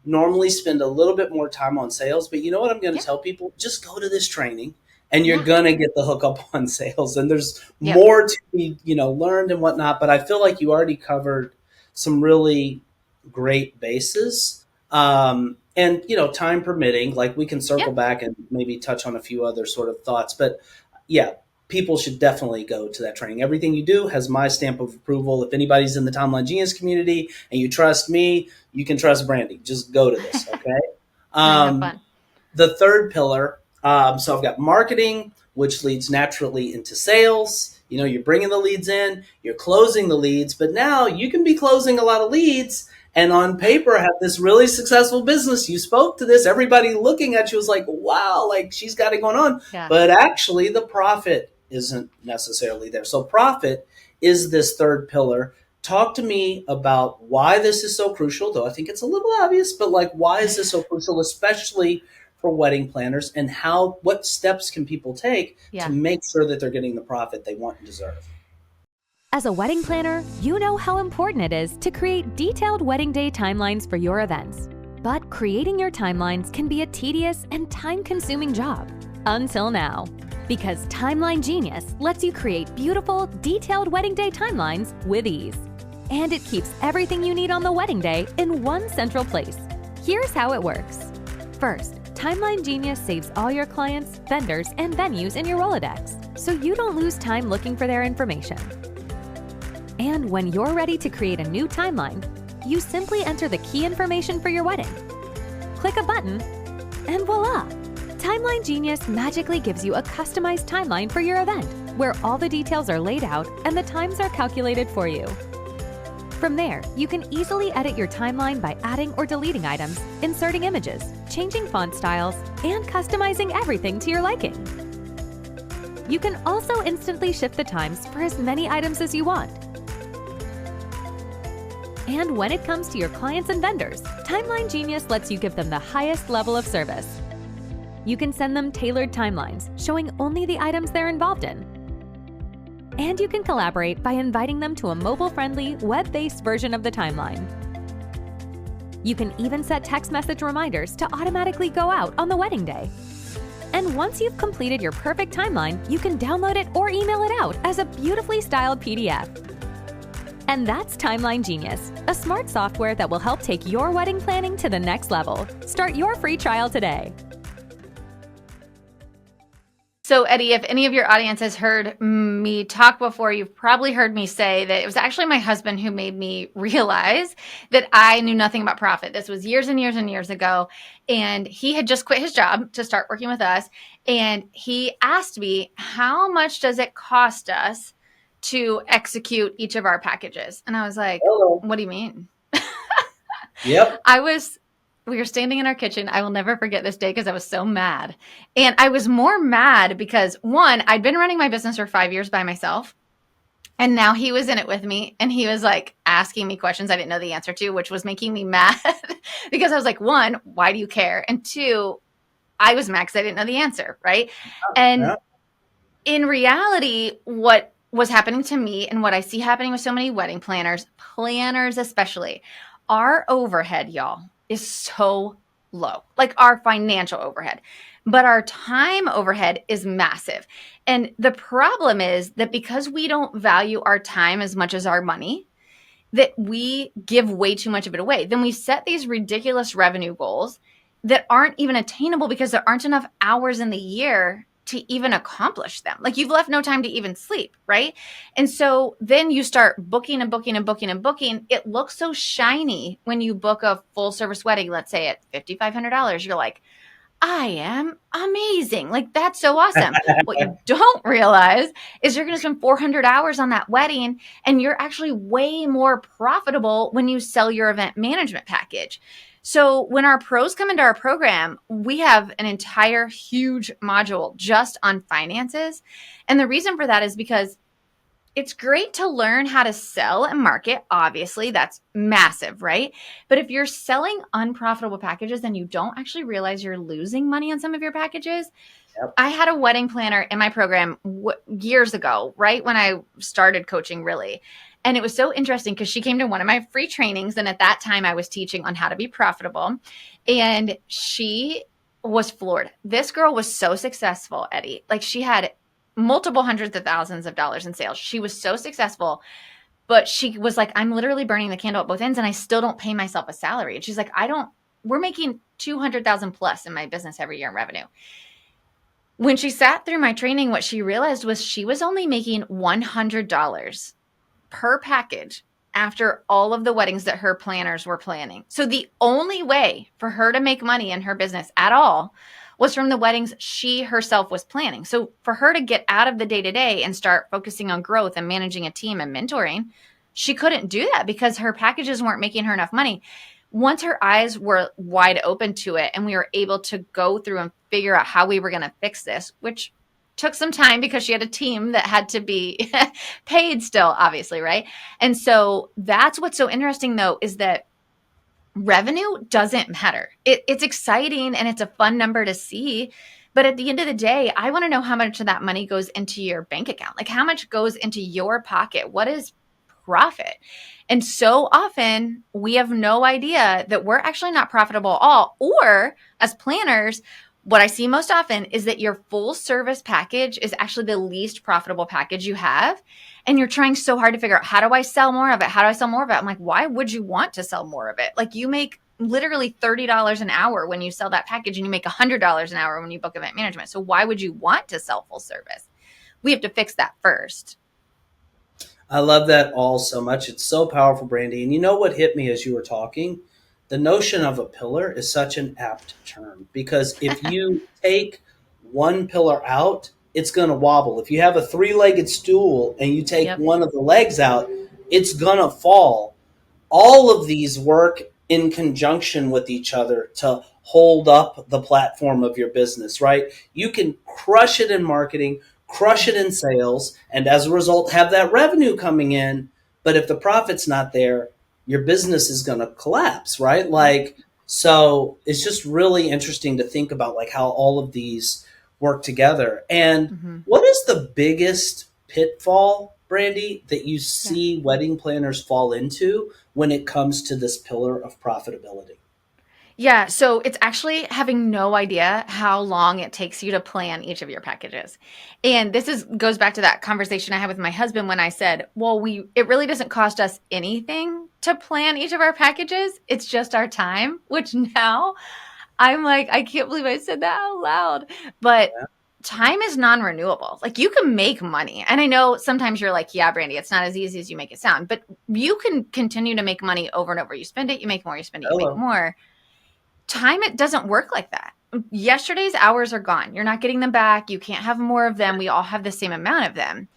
Speaker 1: normally spend a little bit more time on sales, but you know what I'm going to
Speaker 2: Yep.
Speaker 1: tell people? Just go to this training and you're
Speaker 2: Yeah.
Speaker 1: going to get the hookup on sales. And there's
Speaker 2: Yep.
Speaker 1: more to be, learned and whatnot. But I feel like you already covered some really great bases. And, time permitting, like we can circle
Speaker 2: Yep.
Speaker 1: back and maybe touch on a few other sort of thoughts. But yeah, people should definitely go to that training. Everything you do has my stamp of approval. If anybody's in the Timeline Genius community and you trust me, you can trust Brandee. Just go to this, okay?
Speaker 2: We're going to have
Speaker 1: Um,
Speaker 2: fun.
Speaker 1: the third pillar, so I've got marketing, which leads naturally into sales. You're bringing the leads in, you're closing the leads, but now you can be closing a lot of leads and on paper have this really successful business. You spoke to this, everybody looking at you was like, wow, like she's got it going on.
Speaker 2: Yeah.
Speaker 1: But actually, the profit isn't necessarily there. So, profit is this third pillar. Talk to me about why this is so crucial, though I think it's a little obvious, but like, why is this so crucial, especially for wedding planners, and what steps can people take to
Speaker 2: Yeah.
Speaker 1: make sure that they're getting the profit they want and deserve?
Speaker 3: As a wedding planner, you know how important it is to create detailed wedding day timelines for your events. But creating your timelines can be a tedious and time-consuming job. Until now. Because Timeline Genius lets you create beautiful, detailed wedding day timelines with ease. And it keeps everything you need on the wedding day in one central place. Here's how it works. First, Timeline Genius saves all your clients, vendors, and venues in your Rolodex, so you don't lose time looking for their information. And when you're ready to create a new timeline, you simply enter the key information for your wedding. Click a button, and voila! Timeline Genius magically gives you a customized timeline for your event, where all the details are laid out and the times are calculated for you. From there, you can easily edit your timeline by adding or deleting items, inserting images, changing font styles, and customizing everything to your liking. You can also instantly shift the times for as many items as you want. And when it comes to your clients and vendors, Timeline Genius lets you give them the highest level of service. You can send them tailored timelines, showing only the items they're involved in. And you can collaborate by inviting them to a mobile-friendly, web-based version of the timeline. You can even set text message reminders to automatically go out on the wedding day. And once you've completed your perfect timeline, you can download it or email it out as a beautifully styled PDF. And that's Timeline Genius, a smart software that will help take your wedding planning to the next level. Start your free trial today.
Speaker 2: So, Eddie, if any of your audience has heard me talk before, you've probably heard me say that it was actually my husband who made me realize that I knew nothing about profit. This was years and years and years ago. And he had just quit his job to start working with us. And he asked me, how much does it cost us to execute each of our packages? And I was like,
Speaker 1: Hello.
Speaker 2: what do you mean?
Speaker 1: Yep.
Speaker 2: We were standing in our kitchen. I will never forget this day because I was so mad. And I was more mad because, one, I'd been running my business for 5 years by myself. And now he was in it with me. And he was like asking me questions I didn't know the answer to, which was making me mad because I was like, one, why do you care? And two, I was mad because I didn't know the answer. Right. And in reality, what was happening to me and what I see happening with so many wedding planners especially, our overhead, y'all, is so low, like our financial overhead, but our time overhead is massive. And the problem is that because we don't value our time as much as our money, that we give way too much of it away. Then we set these ridiculous revenue goals that aren't even attainable because there aren't enough hours in the year to even accomplish them. Like you've left no time to even sleep, right? And so then you start booking and booking and booking and booking. It looks so shiny when you book a full service wedding, let's say at $5,500. You're like, I am amazing. Like that's so awesome. What you don't realize is you're going to spend 400 hours on that wedding and you're actually way more profitable when you sell your event management package. So when our pros come into our program, we have an entire huge module just on finances. And the reason for that is because it's great to learn how to sell and market. Obviously, that's massive, right? But if you're selling unprofitable packages and you don't actually realize you're losing money on some of your packages,
Speaker 1: Yep.
Speaker 2: I had a wedding planner in my program years ago, right when I started coaching, really. And it was so interesting because she came to one of my free trainings. And at that time, I was teaching on how to be profitable. And she was floored. This girl was so successful, Eddie. Like she had multiple hundreds of thousands of dollars in sales. She was so successful. But she was like, I'm literally burning the candle at both ends and I still don't pay myself a salary. And she's like, we're making 200,000 plus in my business every year in revenue. When she sat through my training, what she realized was she was only making $100 per package after all of the weddings that her planners were planning. So the only way for her to make money in her business at all was from the weddings she herself was planning. So for her to get out of the day-to-day and start focusing on growth and managing a team and mentoring, she couldn't do that because her packages weren't making her enough money. Once her eyes were wide open to it and we were able to go through and figure out how we were going to fix this, which took some time because she had a team that had to be paid still, obviously, right? And so that's what's so interesting, though, is that revenue doesn't matter. It's exciting and it's a fun number to see. But at the end of the day, I want to know how much of that money goes into your bank account. Like how much goes into your pocket? What is profit? And so often we have no idea that we're actually not profitable at all. Or as planners, what I see most often is that your full service package is actually the least profitable package you have. And you're trying so hard to figure out, how do I sell more of it? How do I sell more of it? I'm like, why would you want to sell more of it? Like you make literally $30 an hour when you sell that package and you make $100 an hour when you book event management. So why would you want to sell full service? We have to fix that first.
Speaker 1: I love that all so much. It's so powerful, Brandee. And you know what hit me as you were talking? The notion of a pillar is such an apt term because if you take one pillar out, it's going to wobble. If you have a three-legged stool and you take
Speaker 2: Yep.
Speaker 1: one of the legs out, it's going to fall. All of these work in conjunction with each other to hold up the platform of your business, right? You can crush it in marketing, crush it in sales, and as a result, have that revenue coming in. But if the profit's not there, your business is going to collapse, right? Like, so it's just really interesting to think about like how all of these work together. And
Speaker 2: Mm-hmm.
Speaker 1: what is the biggest pitfall, Brandee, that you
Speaker 2: Yeah.
Speaker 1: see wedding planners fall into when it comes to this pillar of profitability?
Speaker 2: Yeah, so it's actually having no idea how long it takes you to plan each of your packages. And this is goes back to that conversation I had with my husband when I said, "Well, it really doesn't cost us anything to plan each of our packages. It's just our time," which now I'm like, I can't believe I said that out loud. But time is non-renewable. Like you can make money. And I know sometimes you're like, yeah, Brandee, it's not as easy as you make it sound, but you can continue to make money over and over. You spend it, you make more, you spend it, you make
Speaker 1: Hello.
Speaker 2: more. Time, it doesn't work like that. Yesterday's hours are gone. You're not getting them back. You can't have more of them. We all have the same amount of them.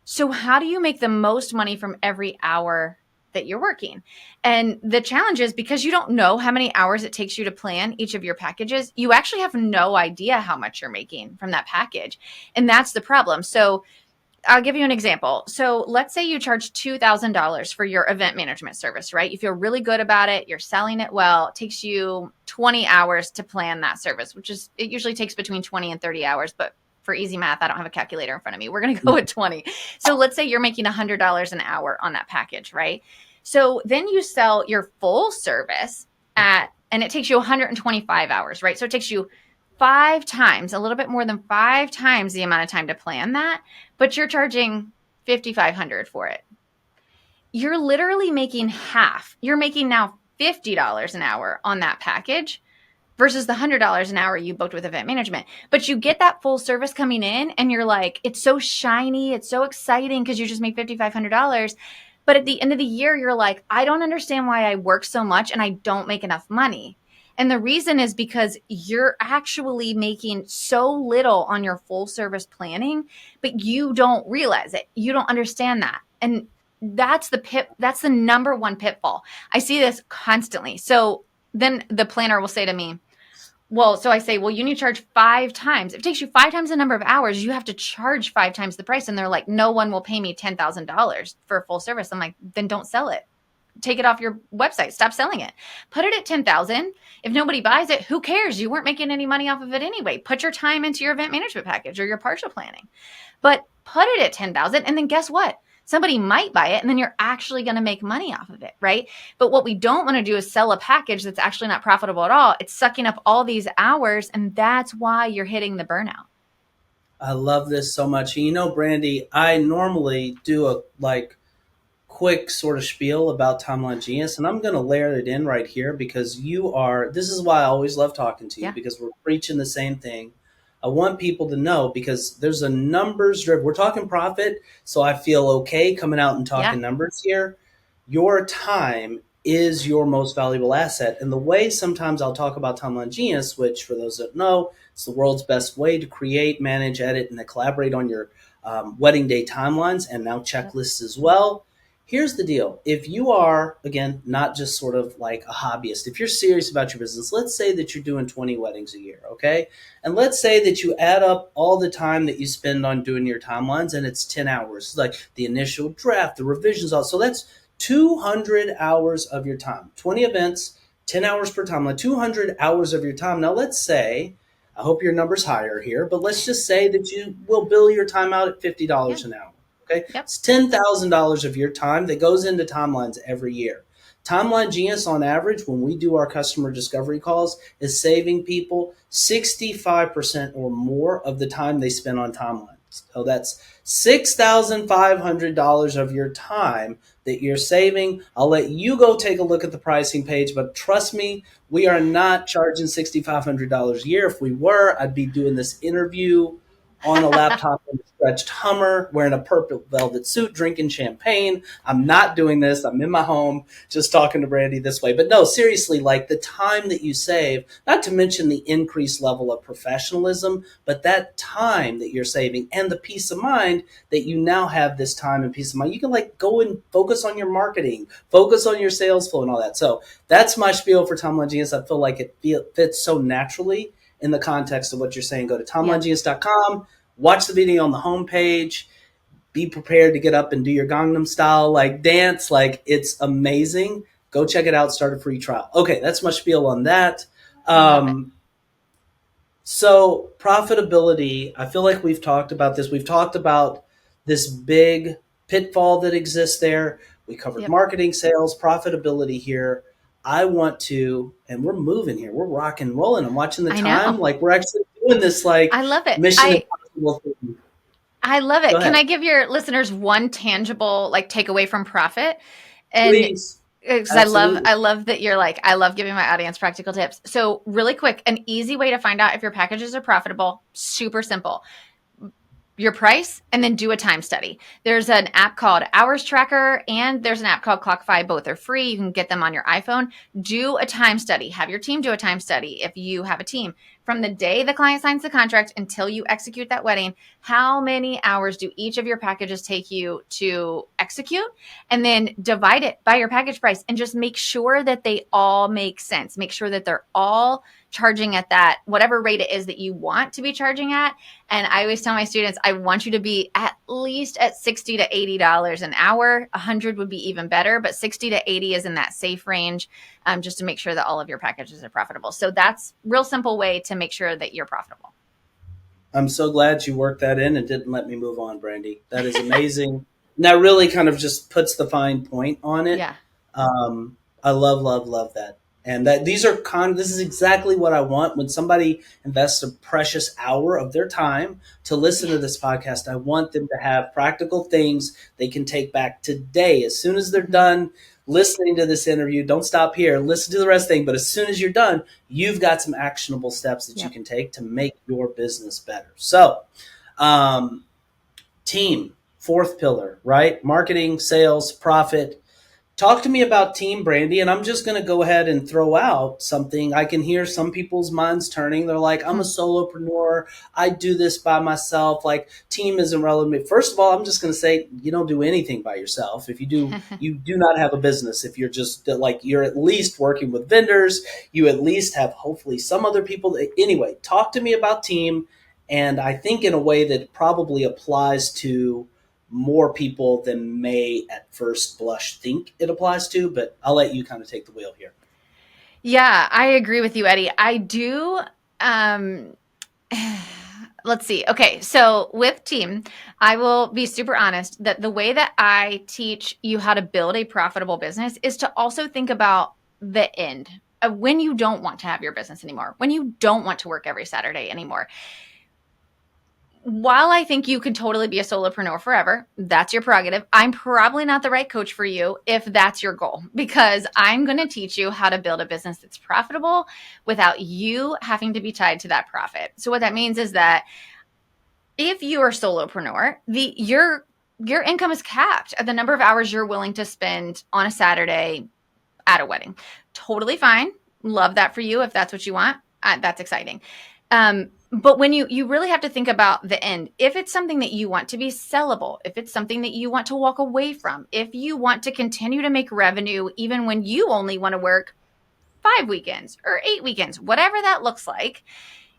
Speaker 2: So how do you make the most money from every hour that you're working? And the challenge is because you don't know how many hours it takes you to plan each of your packages, you actually have no idea how much you're making from that package. And that's the problem. So I'll give you an example. So let's say you charge $2,000 for your event management service, right? You feel really good about it. You're selling it well. It takes you 20 hours to plan that service, it usually takes between 20 and 30 hours. But for easy math, I don't have a calculator in front of me. We're going to go with 20. So let's say you're making $100 an hour on that package, right? So then you sell your full service and it takes you 125 hours, right? So it takes you 5 times, a little bit more than 5 times the amount of time to plan that, but you're charging $5,500 for it. You're literally making half. You're making now $50 an hour on that package versus the $100 an hour you booked with event management. But you get that full service coming in and you're like, it's so shiny, it's so exciting because you just made $5,500. But at the end of the year, you're like, I don't understand why I work so much and I don't make enough money. And the reason is because you're actually making so little on your full service planning, but you don't realize it. You don't understand that. And that's the number one pitfall. I see this constantly. So then the planner will say to me, so I say, well, you need to charge 5 times. If it takes you 5 times the number of hours, you have to charge 5 times the price. And they're like, no one will pay me $10,000 for a full service. I'm like, then don't sell it. Take it off your website. Stop selling it. Put it at 10,000. If nobody buys it, who cares? You weren't making any money off of it anyway. Put your time into your event management package or your partial planning. But put it at 10,000 and then guess what? Somebody might buy it and then you're actually going to make money off of it, right? But what we don't want to do is sell a package that's actually not profitable at all. It's sucking up all these hours and that's why you're hitting the burnout.
Speaker 1: I love this so much. And you know, Brandee, I normally do a quick sort of spiel about Timeline Genius, and I'm going to layer it in right here because this is why I always love talking to you,
Speaker 2: Yeah.
Speaker 1: because we're preaching the same thing. I want people to know because there's a numbers driven, we're talking profit, so I feel okay coming out and talking numbers here. Your time is your most valuable asset. And the way sometimes I'll talk about Timeline Genius, which for those that know, it's the world's best way to create, manage, edit, and to collaborate on your wedding day timelines and now checklists as well. Here's the deal. If you are, again, not just sort of like a hobbyist, if you're serious about your business, let's say that you're doing 20 weddings a year, okay? And let's say that you add up all the time that you spend on doing your timelines and it's 10 hours, like the initial draft, the revisions. So that's 200 hours of your time, 20 events, 10 hours per timeline, 200 hours of your time. Now, let's say, I hope your number's higher here, but let's just say that you will bill your time out at
Speaker 2: Yeah.
Speaker 1: $50 an hour. Okay.
Speaker 2: Yep.
Speaker 1: It's $10,000 of your time that goes into timelines every year. Timeline Genius, on average, when we do our customer discovery calls, is saving people 65% or more of the time they spend on timelines. So that's $6,500 of your time that you're saving. I'll let you go take a look at the pricing page, but trust me, we are not charging $6,500 a year. If we were, I'd be doing this interview on a laptop in a stretched Hummer, wearing a purple velvet suit, drinking champagne. I'm not doing this. I'm in my home just talking to Brandee this way. But no, seriously, like the time that you save, not to mention the increased level of professionalism, but that time that you're saving and the peace of mind that you now have this time and peace of mind. You can like go and focus on your marketing, focus on your sales flow and all that. So that's my spiel for Timeline Genius. I feel like it fits so naturally in the context of what you're saying. Go to timelinegenius.com, watch the video on the homepage, be prepared to get up and do your Gangnam style like dance. Like it's amazing. Go check it out. Start a free trial. Okay, that's my spiel on that.
Speaker 2: Love it.
Speaker 1: So profitability, I feel like we've talked about this. We've talked about this big pitfall that exists there. We covered
Speaker 2: Yep.
Speaker 1: marketing, sales, profitability here. I want to, and we're moving here. We're rock and rolling. I'm watching the
Speaker 2: I
Speaker 1: time.
Speaker 2: know.
Speaker 1: Like we're actually doing this like
Speaker 2: I love it.
Speaker 1: Mission Impossible thing.
Speaker 2: I love
Speaker 1: Go
Speaker 2: it. Can
Speaker 1: ahead.
Speaker 2: I give your listeners one tangible like takeaway from profit? And
Speaker 1: Please.
Speaker 2: because
Speaker 1: Absolutely.
Speaker 2: I love that you're like, I love giving my audience practical tips. So really quick, an easy way to find out if your packages are profitable, super simple. Your price and then do a time study. There's an app called Hours Tracker and there's an app called Clockify. Both are free. You can get them on your iPhone. Do a time study. Have your team do a time study if you have a team. From the day the client signs the contract until you execute that wedding, how many hours do each of your packages take you to execute? And then divide it by your package price and just make sure that they all make sense. Make sure that they're all charging at that, whatever rate it is that you want to be charging at. And I always tell my students, I want you to be at least at $60 to $80 an hour. 100 would be even better, but 60 to 80 is in that safe range, just to make sure that all of your packages are profitable. So that's real simple way to make sure that you're profitable.
Speaker 1: I'm so glad you worked that in and didn't let me move on, Brandee. That is amazing. And that really kind of just puts the fine point on it.
Speaker 2: Yeah.
Speaker 1: I love that. And that these are this is exactly what I want when somebody invests a precious hour of their time to listen to this podcast. I want them to have practical things they can take back today. As soon as they're done listening to this interview, don't stop here, listen to the rest of the thing. But as soon as you're done, you've got some actionable steps that you can take to make your business better. So, team, fourth pillar, right? Marketing, sales, profit. Talk to me about team, Brandee, and I'm just going to go ahead and throw out something. I can hear some people's minds turning. They're like, I'm a solopreneur. I do this by myself. Like, team isn't relevant. First of all, I'm just going to say you don't do anything by yourself. If you do, you do not have a business. If you're just like, you're at least working with vendors, you at least have hopefully some other people. Anyway, talk to me about team. And I think in a way that probably applies to more people than may at first blush think it applies to, but I'll let you kind of take the wheel here.
Speaker 2: Yeah, I agree with you, Eddie. I do. Let's see. Okay. So with team, I will be super honest that the way that I teach you how to build a profitable business is to also think about the end of when you don't want to have your business anymore, when you don't want to work every Saturday anymore. While I think you could totally be a solopreneur forever, that's your prerogative. I'm probably not the right coach for you if that's your goal, because I'm going to teach you how to build a business that's profitable without you having to be tied to that profit. So what that means is that if you're a solopreneur, your income is capped at the number of hours you're willing to spend on a Saturday at a wedding. Totally fine. Love that for you if that's what you want. That's exciting. But when you really have to think about the end, if it's something that you want to be sellable, if it's something that you want to walk away from, if you want to continue to make revenue, even when you only want to work 5 weekends or 8 weekends, whatever that looks like,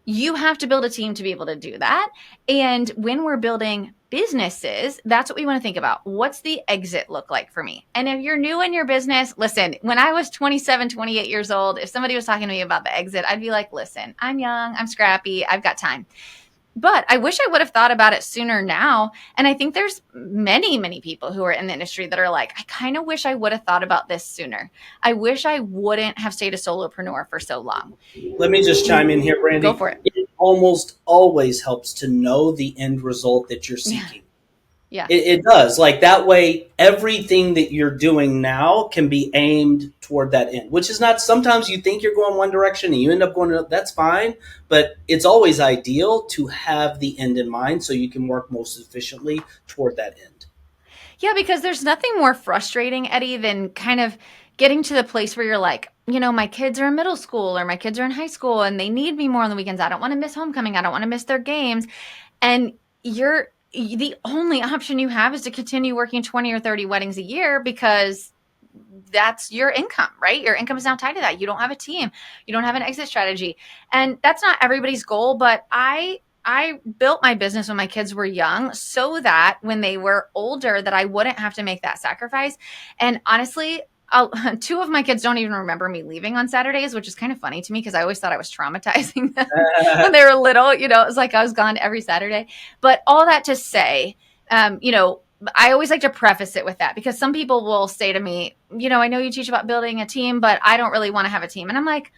Speaker 2: you have to build a team to be able to do that. And when we're building businesses, that's what we want to think about. What's the exit look like for me? And if you're new in your business, listen, when I was 27, 28 years old, if somebody was talking to me about the exit, I'd be like, listen, I'm young, I'm scrappy, I've got time. But I wish I would have thought about it sooner now. And I think there's many, many people who are in the industry that are like, I kind of wish I would have thought about this sooner. I wish I wouldn't have stayed a solopreneur for so long.
Speaker 1: Let me just chime in here,
Speaker 2: Go
Speaker 1: Brandee.
Speaker 2: for it.
Speaker 1: It almost always helps to know the end result that you're seeking.
Speaker 2: Yeah.
Speaker 1: It does. Like that way, everything that you're doing now can be aimed toward that end, which is not, sometimes you think you're going one direction and you end up going, that's fine. But it's always ideal to have the end in mind so you can work most efficiently toward that end.
Speaker 2: Yeah, because there's nothing more frustrating, Eddie, than kind of getting to the place where you're like, you know, my kids are in middle school or my kids are in high school and they need me more on the weekends. I don't want to miss homecoming. I don't want to miss their games. And the only option you have is to continue working 20 or 30 weddings a year because that's your income, right? Your income is now tied to that. You don't have a team. You don't have an exit strategy. And that's not everybody's goal, but I built my business when my kids were young so that when they were older that I wouldn't have to make that sacrifice. And honestly, two of my kids don't even remember me leaving on Saturdays, which is kind of funny to me because I always thought I was traumatizing them when they were little. You know, it was like I was gone every Saturday. But all that to say, you know, I always like to preface it with that because some people will say to me, you know, I know you teach about building a team, but I don't really want to have a team. And I'm like,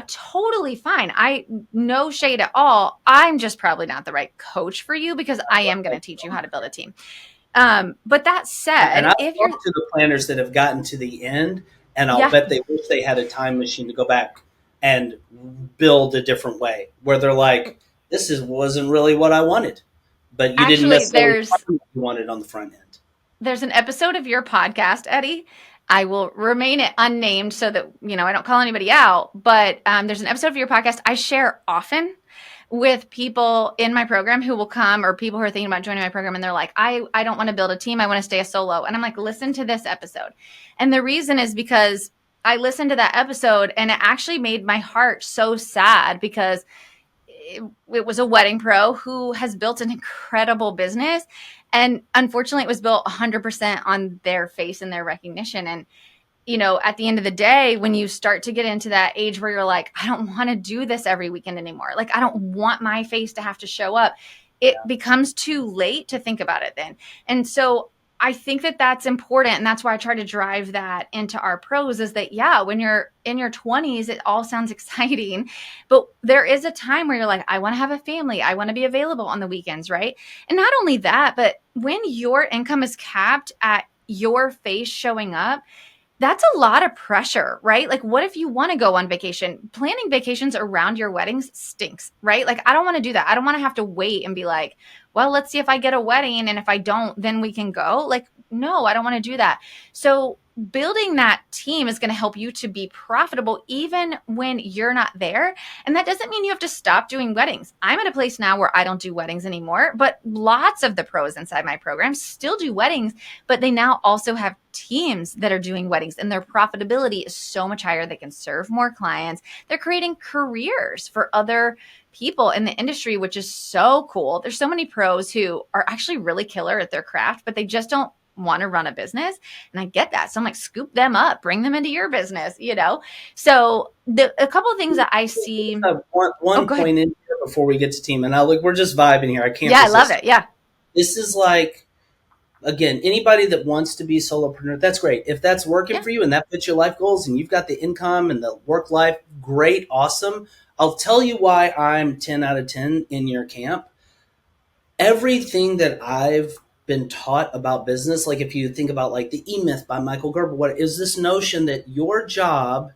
Speaker 2: totally fine. I no shade at all. I'm just probably not the right coach for you because I am going to teach you how to build a team. But that said,
Speaker 1: and I've talked to the planners that have gotten to the end, and I'll bet they wish they had a time machine to go back and build a different way where they're like, wasn't really what I wanted, but you didn't necessarily find what you wanted on the front end.
Speaker 2: There's an episode of your podcast, Eddie. I will remain it unnamed so that, you know, I don't call anybody out, but there's an episode of your podcast I share often with people in my program who will come or people who are thinking about joining my program and they're like, I don't want to build a team. I want to stay a solo. And I'm like, listen to this episode. And the reason is because I listened to that episode and it actually made my heart so sad because it was a wedding pro who has built an incredible business. And unfortunately, it was built 100% on their face and their recognition. And, you know, at the end of the day, when you start to get into that age where you're like, I don't want to do this every weekend anymore. Like, I don't want my face to have to show up. It becomes too late to think about it then. And so I think that that's important. And that's why I try to drive that into our pros is that, yeah, when you're in your 20s, it all sounds exciting. But there is a time where you're like, I want to have a family. I want to be available on the weekends, right? And not only that, but when your income is capped at your face showing up, that's a lot of pressure, right? Like, what if you want to go on vacation? Planning vacations around your weddings stinks, right? Like, I don't want to do that. I don't want to have to wait and be like, well, let's see if I get a wedding. And if I don't, then we can go. Like, no, I don't want to do that. So building that team is going to help you to be profitable even when you're not there. And that doesn't mean you have to stop doing weddings. I'm at a place now where I don't do weddings anymore, but lots of the pros inside my program still do weddings, but they now also have teams that are doing weddings and their profitability is so much higher. They can serve more clients. They're creating careers for other people in the industry, which is so cool. There's so many pros who are actually really killer at their craft, but they just don't want to run a business. And I get that. So I'm like, scoop them up, bring them into your business, you know? So a couple of things that I see.
Speaker 1: One point in here before we get to team. And we're just vibing here. I can't.
Speaker 2: Yeah, resist. I love it. Yeah.
Speaker 1: This is like, again, anybody that wants to be a solopreneur, that's great. If that's working for you and that fits your life goals and you've got the income and the work life, great, awesome. I'll tell you why I'm 10 out of 10 in your camp. Everything that I've been taught about business, like if you think about like the E-Myth by Michael Gerber, what is this notion that your job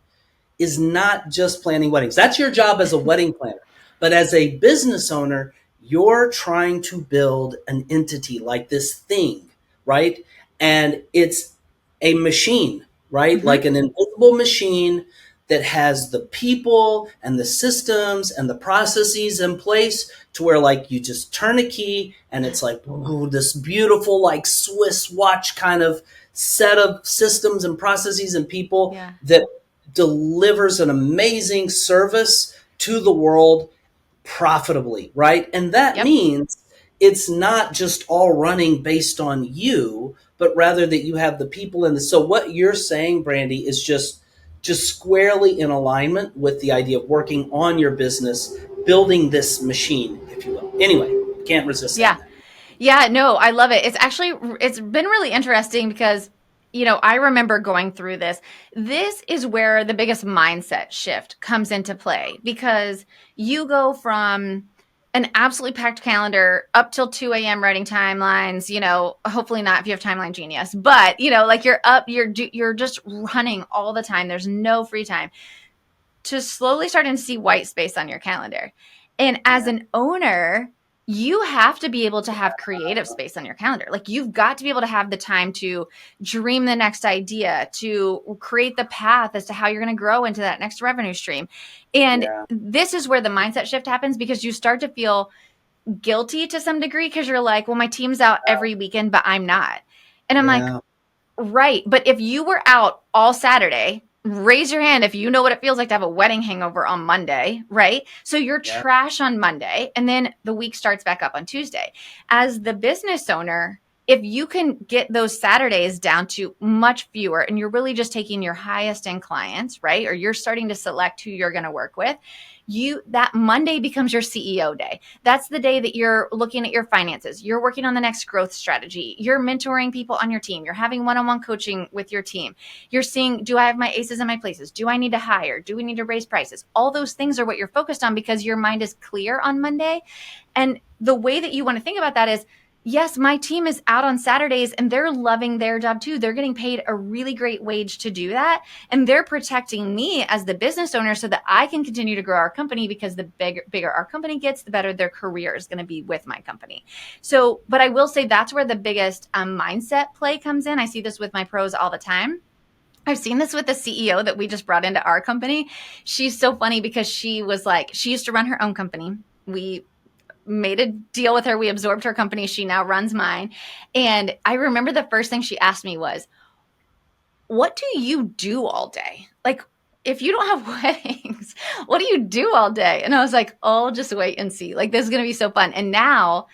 Speaker 1: is not just planning weddings. That's your job as a wedding planner. But as a business owner, you're trying to build an entity like this thing, right? And it's a machine, right? Mm-hmm. Like an invisible machine that has the people and the systems and the processes in place to where like you just turn a key and it's like, ooh, this beautiful like Swiss watch kind of set of systems and processes and people that delivers an amazing service to the world profitably, right? And that means it's not just all running based on you, but rather that you have the people in the. So what you're saying, Brandee, is just squarely in alignment with the idea of working on your business, building this machine, if you will. Anyway, can't resist saying
Speaker 2: Yeah.
Speaker 1: that.
Speaker 2: Yeah, no, I love it. It's been really interesting because, I remember going through this. This is where the biggest mindset shift comes into play because you go from an absolutely packed calendar up till 2 a.m. writing timelines, hopefully not if you have timeline genius, but like you're just running all the time. There's no free time to slowly starting to see white space on your calendar. And as
Speaker 1: Yeah.
Speaker 2: an owner, you have to be able to have creative space on your calendar. Like you've got to be able to have the time to dream the next idea, to create the path as to how you're going to grow into that next revenue stream. And
Speaker 1: Yeah.
Speaker 2: this is where the mindset shift happens because you start to feel guilty to some degree because you're like, well, my team's out every weekend, but I'm not. And I'm like,
Speaker 1: Yeah.
Speaker 2: right. But if you were out all Saturday, raise your hand if you know what it feels like to have a wedding hangover on Monday, right? So you're
Speaker 1: Yeah.
Speaker 2: trash on Monday, and then the week starts back up on Tuesday. As the business owner, if you can get those Saturdays down to much fewer and you're really just taking your highest end clients, right? Or you're starting to select who you're going to work with, that Monday becomes your CEO day. That's the day that you're looking at your finances. You're working on the next growth strategy. You're mentoring people on your team. You're having one-on-one coaching with your team. You're seeing, do I have my aces in my places? Do I need to hire? Do we need to raise prices? All those things are what you're focused on because your mind is clear on Monday. And the way that you want to think about that is, yes, my team is out on Saturdays and they're loving their job too. They're getting paid a really great wage to do that. And they're protecting me as the business owner so that I can continue to grow our company because the bigger our company gets, the better their career is going to be with my company. So, but I will say that's where the biggest mindset play comes in. I see this with my pros all the time. I've seen this with the CEO that we just brought into our company. She's so funny because she used to run her own company. We made a deal with her. We absorbed her company. She now runs mine. And I remember the first thing she asked me was, what do you do all day? Like, if you don't have weddings, what do you do all day? And I was like, oh, just wait and see. Like, this is going to be so fun. And now,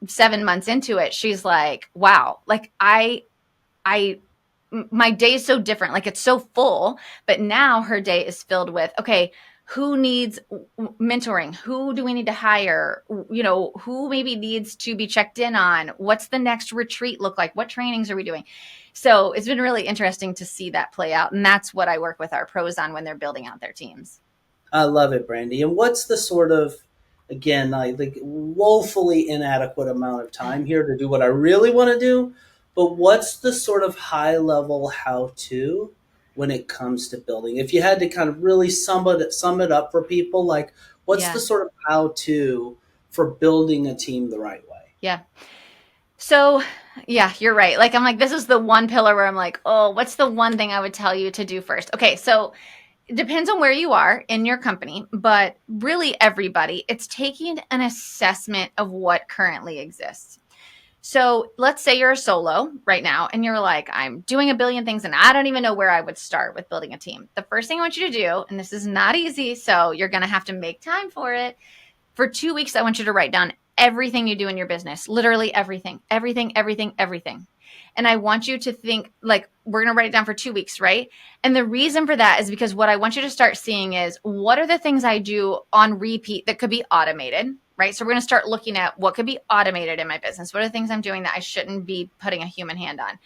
Speaker 2: 7 months into it, she's like, wow, like my day is so different. Like it's so full, but now her day is filled with, okay, who needs mentoring? Who do we need to hire? Who maybe needs to be checked in on? What's the next retreat look like? What trainings are we doing? So it's been really interesting to see that play out. And that's what I work with our pros on when they're building out their teams.
Speaker 1: I love it, Brandee. And what's the sort of, again, like woefully inadequate amount of time here to do what I really want to do? But what's the sort of high level how to when it comes to building? If you had to kind of really sum it up for people, like what's the
Speaker 2: Yeah.
Speaker 1: sort of how to for building a team the right way?
Speaker 2: Yeah. So, yeah, you're right. Like, I'm like, this is the one pillar where I'm like, oh, what's the one thing I would tell you to do first? Okay. So, it depends on where you are in your company, but really everybody, it's taking an assessment of what currently exists. So let's say you're a solo right now and you're like, I'm doing a billion things and I don't even know where I would start with building a team. The first thing I want you to do, and this is not easy, so you're going to have to make time for it. For 2 weeks, I want you to write down everything you do in your business, literally everything, everything, everything, everything. And I want you to think like, we're going to write it down for 2 weeks, right? And the reason for that is because what I want you to start seeing is what are the things I do on repeat that could be automated, right? So we're going to start looking at what could be automated in my business. What are the things I'm doing that I shouldn't be putting a human hand on?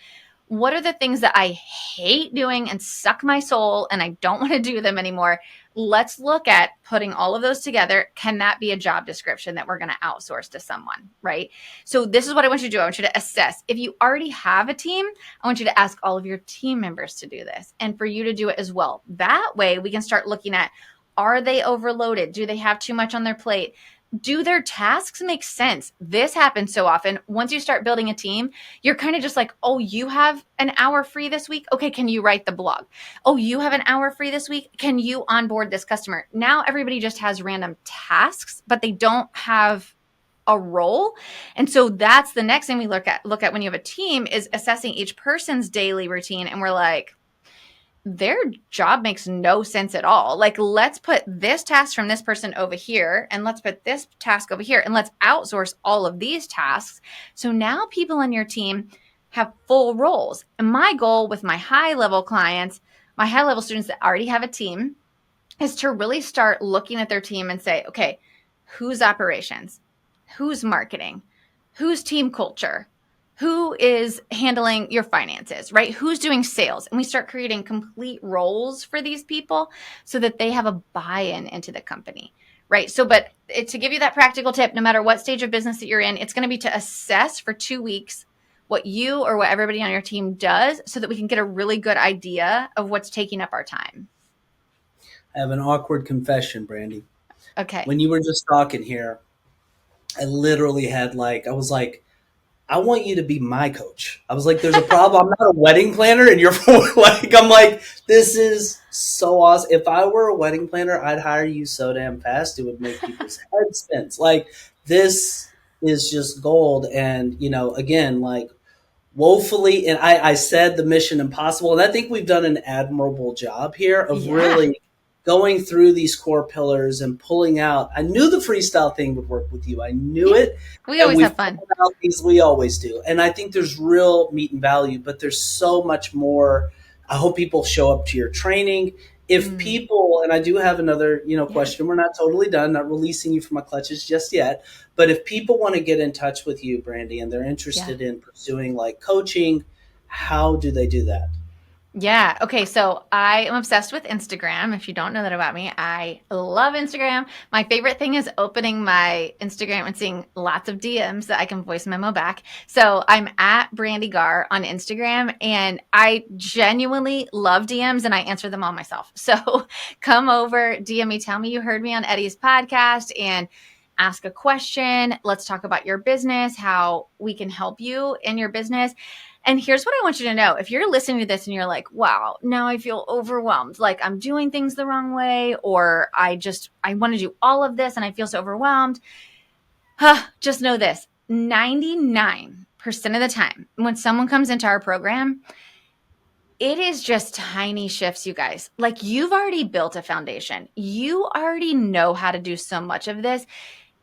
Speaker 2: What are the things that I hate doing and suck my soul and I don't want to do them anymore? Let's look at putting all of those together. Can that be a job description that we're going to outsource to someone, right? So this is what I want you to do. I want you to assess. If you already have a team, I want you to ask all of your team members to do this and for you to do it as well. That way we can start looking at, are they overloaded? Do they have too much on their plate? Do their tasks make sense? This happens so often. Once you start building a team, you're kind of just like, oh, you have an hour free this week? Okay, can you write the blog? Oh, you have an hour free this week? Can you onboard this customer? Now everybody just has random tasks, but they don't have a role. And so that's the next thing we look at when you have a team is assessing each person's daily routine. And we're like, their job makes no sense at all. Like, let's put this task from this person over here, and let's put this task over here, and let's outsource all of these tasks. So now people on your team have full roles. And my goal with my high level clients, my high level students that already have a team, is to really start looking at their team and say, okay, who's operations? Who's marketing? Who's team culture? Who is handling your finances, right? Who's doing sales? And we start creating complete roles for these people so that they have a buy-in into the company, right? So, but to give you that practical tip, no matter what stage of business that you're in, it's going to be to assess for 2 weeks what you or what everybody on your team does so that we can get a really good idea of what's taking up our time.
Speaker 1: I have an awkward confession, Brandee.
Speaker 2: Okay.
Speaker 1: When you were just talking here, I literally had I was like, I want you to be my coach. I was like, there's a problem. I'm not a wedding planner, and you're I'm like, this is so awesome. If I were a wedding planner, I'd hire you so damn fast it would make people's heads spin. Like, this is just gold. And again, woefully, and I said the mission impossible, and I think we've done an admirable job here of really going through these core pillars and pulling out. I knew the freestyle thing would work with you. I knew it.
Speaker 2: We always have fun.
Speaker 1: We always do. And I think there's real meat and value, but there's so much more. I hope people show up to your training. If people, and I do have another, question, we're not totally done, not releasing you from my clutches just yet, but if people want to get in touch with you, Brandee, and they're interested in pursuing coaching, how do they do that?
Speaker 2: Yeah. Okay. So I am obsessed with Instagram. If you don't know that about me, I love Instagram. My favorite thing is opening my Instagram and seeing lots of DMs that I can voice memo back. So I'm at Brandee Gaar on Instagram, and I genuinely love DMs and I answer them all myself. So come over, DM me, tell me you heard me on Eddie's podcast, and ask a question. Let's talk about your business, how we can help you in your business. And here's what I want you to know. If you're listening to this and you're like, wow, now I feel overwhelmed, like I'm doing things the wrong way, or I want to do all of this and I feel so overwhelmed. Just know this, 99% of the time when someone comes into our program, it is just tiny shifts, you guys. Like, you've already built a foundation. You already know how to do so much of this.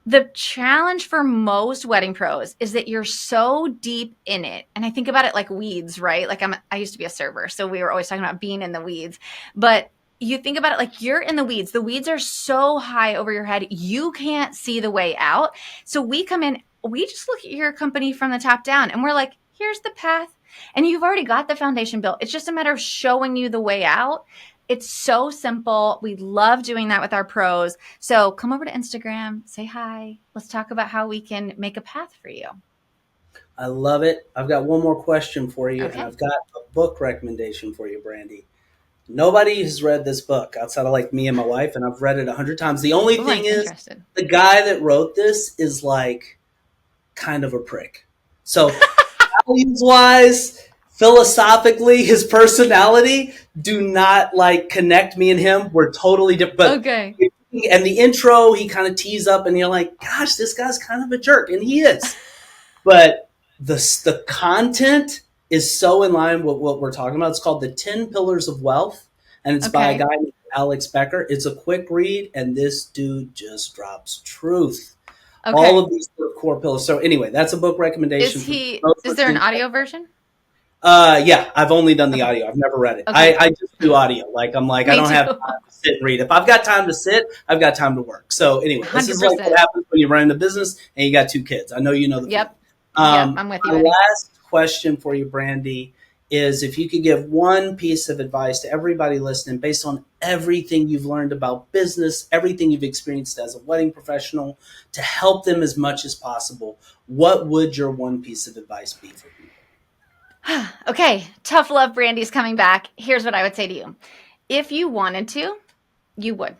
Speaker 2: The challenge for most wedding pros is that you're so deep in it. And I think about it like weeds, right? Like I used to be a server, so we were always talking about being in the weeds. But you think about it like you're in the weeds. The weeds are so high over your head, you can't see the way out. So we come in, we just look at your company from the top down, and we're like, here's the path. And you've already got the foundation built. It's just a matter of showing you the way out. It's so simple. We love doing that with our pros. So come over to Instagram, say hi. Let's talk about how we can make a path for you.
Speaker 1: I love it. I've got one more question for you,
Speaker 2: Okay.
Speaker 1: and I've got a book recommendation for you, Brandee. Nobody has read this book outside of me and my wife, and I've read it 100 times. The only thing is, the guy that wrote this is kind of a prick. So values-wise, philosophically, his personality do not connect me and him. We're totally different. But
Speaker 2: okay.
Speaker 1: And the intro, he kind of tees up, and you're like, gosh, this guy's kind of a jerk, and he is. But the content is so in line with what we're talking about. It's called The 10 Pillars of Wealth, and it's by a guy named Alex Becker. It's a quick read, and this dude just drops truth. Okay. All of these core pillars. So anyway, that's a book recommendation.
Speaker 2: Is there an audio version?
Speaker 1: Yeah, I've only done the audio. I've never read it. Okay. I just do audio. I don't have time to sit and read. If I've got time to sit, I've got time to work. So anyway, 100%. This is what happens when you run a business and you got 2 kids. I know you know the
Speaker 2: Yep. I'm with you.
Speaker 1: The last question for you, Brandee, is if you could give one piece of advice to everybody listening based on everything you've learned about business, everything you've experienced as a wedding professional, to help them as much as possible, what would your one piece of advice be for people?
Speaker 2: Okay, tough love, Brandee's coming back. Here's what I would say to you. If you wanted to, you would.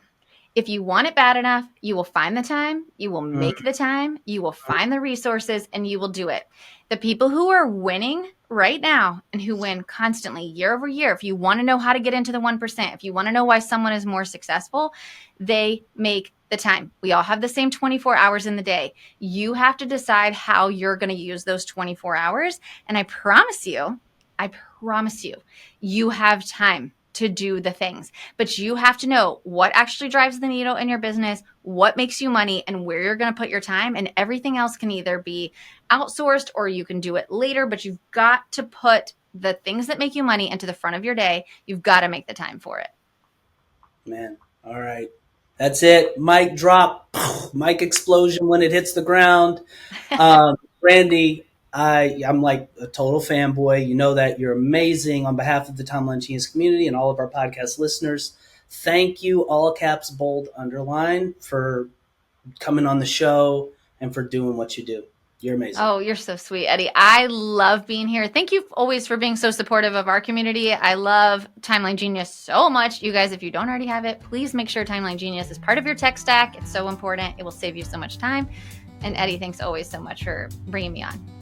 Speaker 2: If you want it bad enough, you will find the time, you will make the time, you will find the resources, and you will do it. The people who are winning right now and who win constantly year over year, if you want to know how to get into the 1%, if you want to know why someone is more successful, they make the time. We all have the same 24 hours in the day. You have to decide how you're going to use those 24 hours. And I promise you, you have time. to do the things. But you have to know what actually drives the needle in your business, what makes you money, and where you're going to put your time. And everything else can either be outsourced or you can do it later, but you've got to put the things that make you money into the front of your day. You've got to make the time for it.
Speaker 1: Man, all right. That's it. Mic drop, mic explosion when it hits the ground. Brandee, I'm like a total fanboy. You know that. You're amazing. On behalf of the Timeline Genius community and all of our podcast listeners, thank you, all caps, bold, underline, for coming on the show and for doing what you do. You're amazing.
Speaker 2: Oh, you're so sweet, Eddie. I love being here. Thank you always for being so supportive of our community. I love Timeline Genius so much. You guys, if you don't already have it, please make sure Timeline Genius is part of your tech stack. It's so important. It will save you so much time. And Eddie, thanks always so much for bringing me on.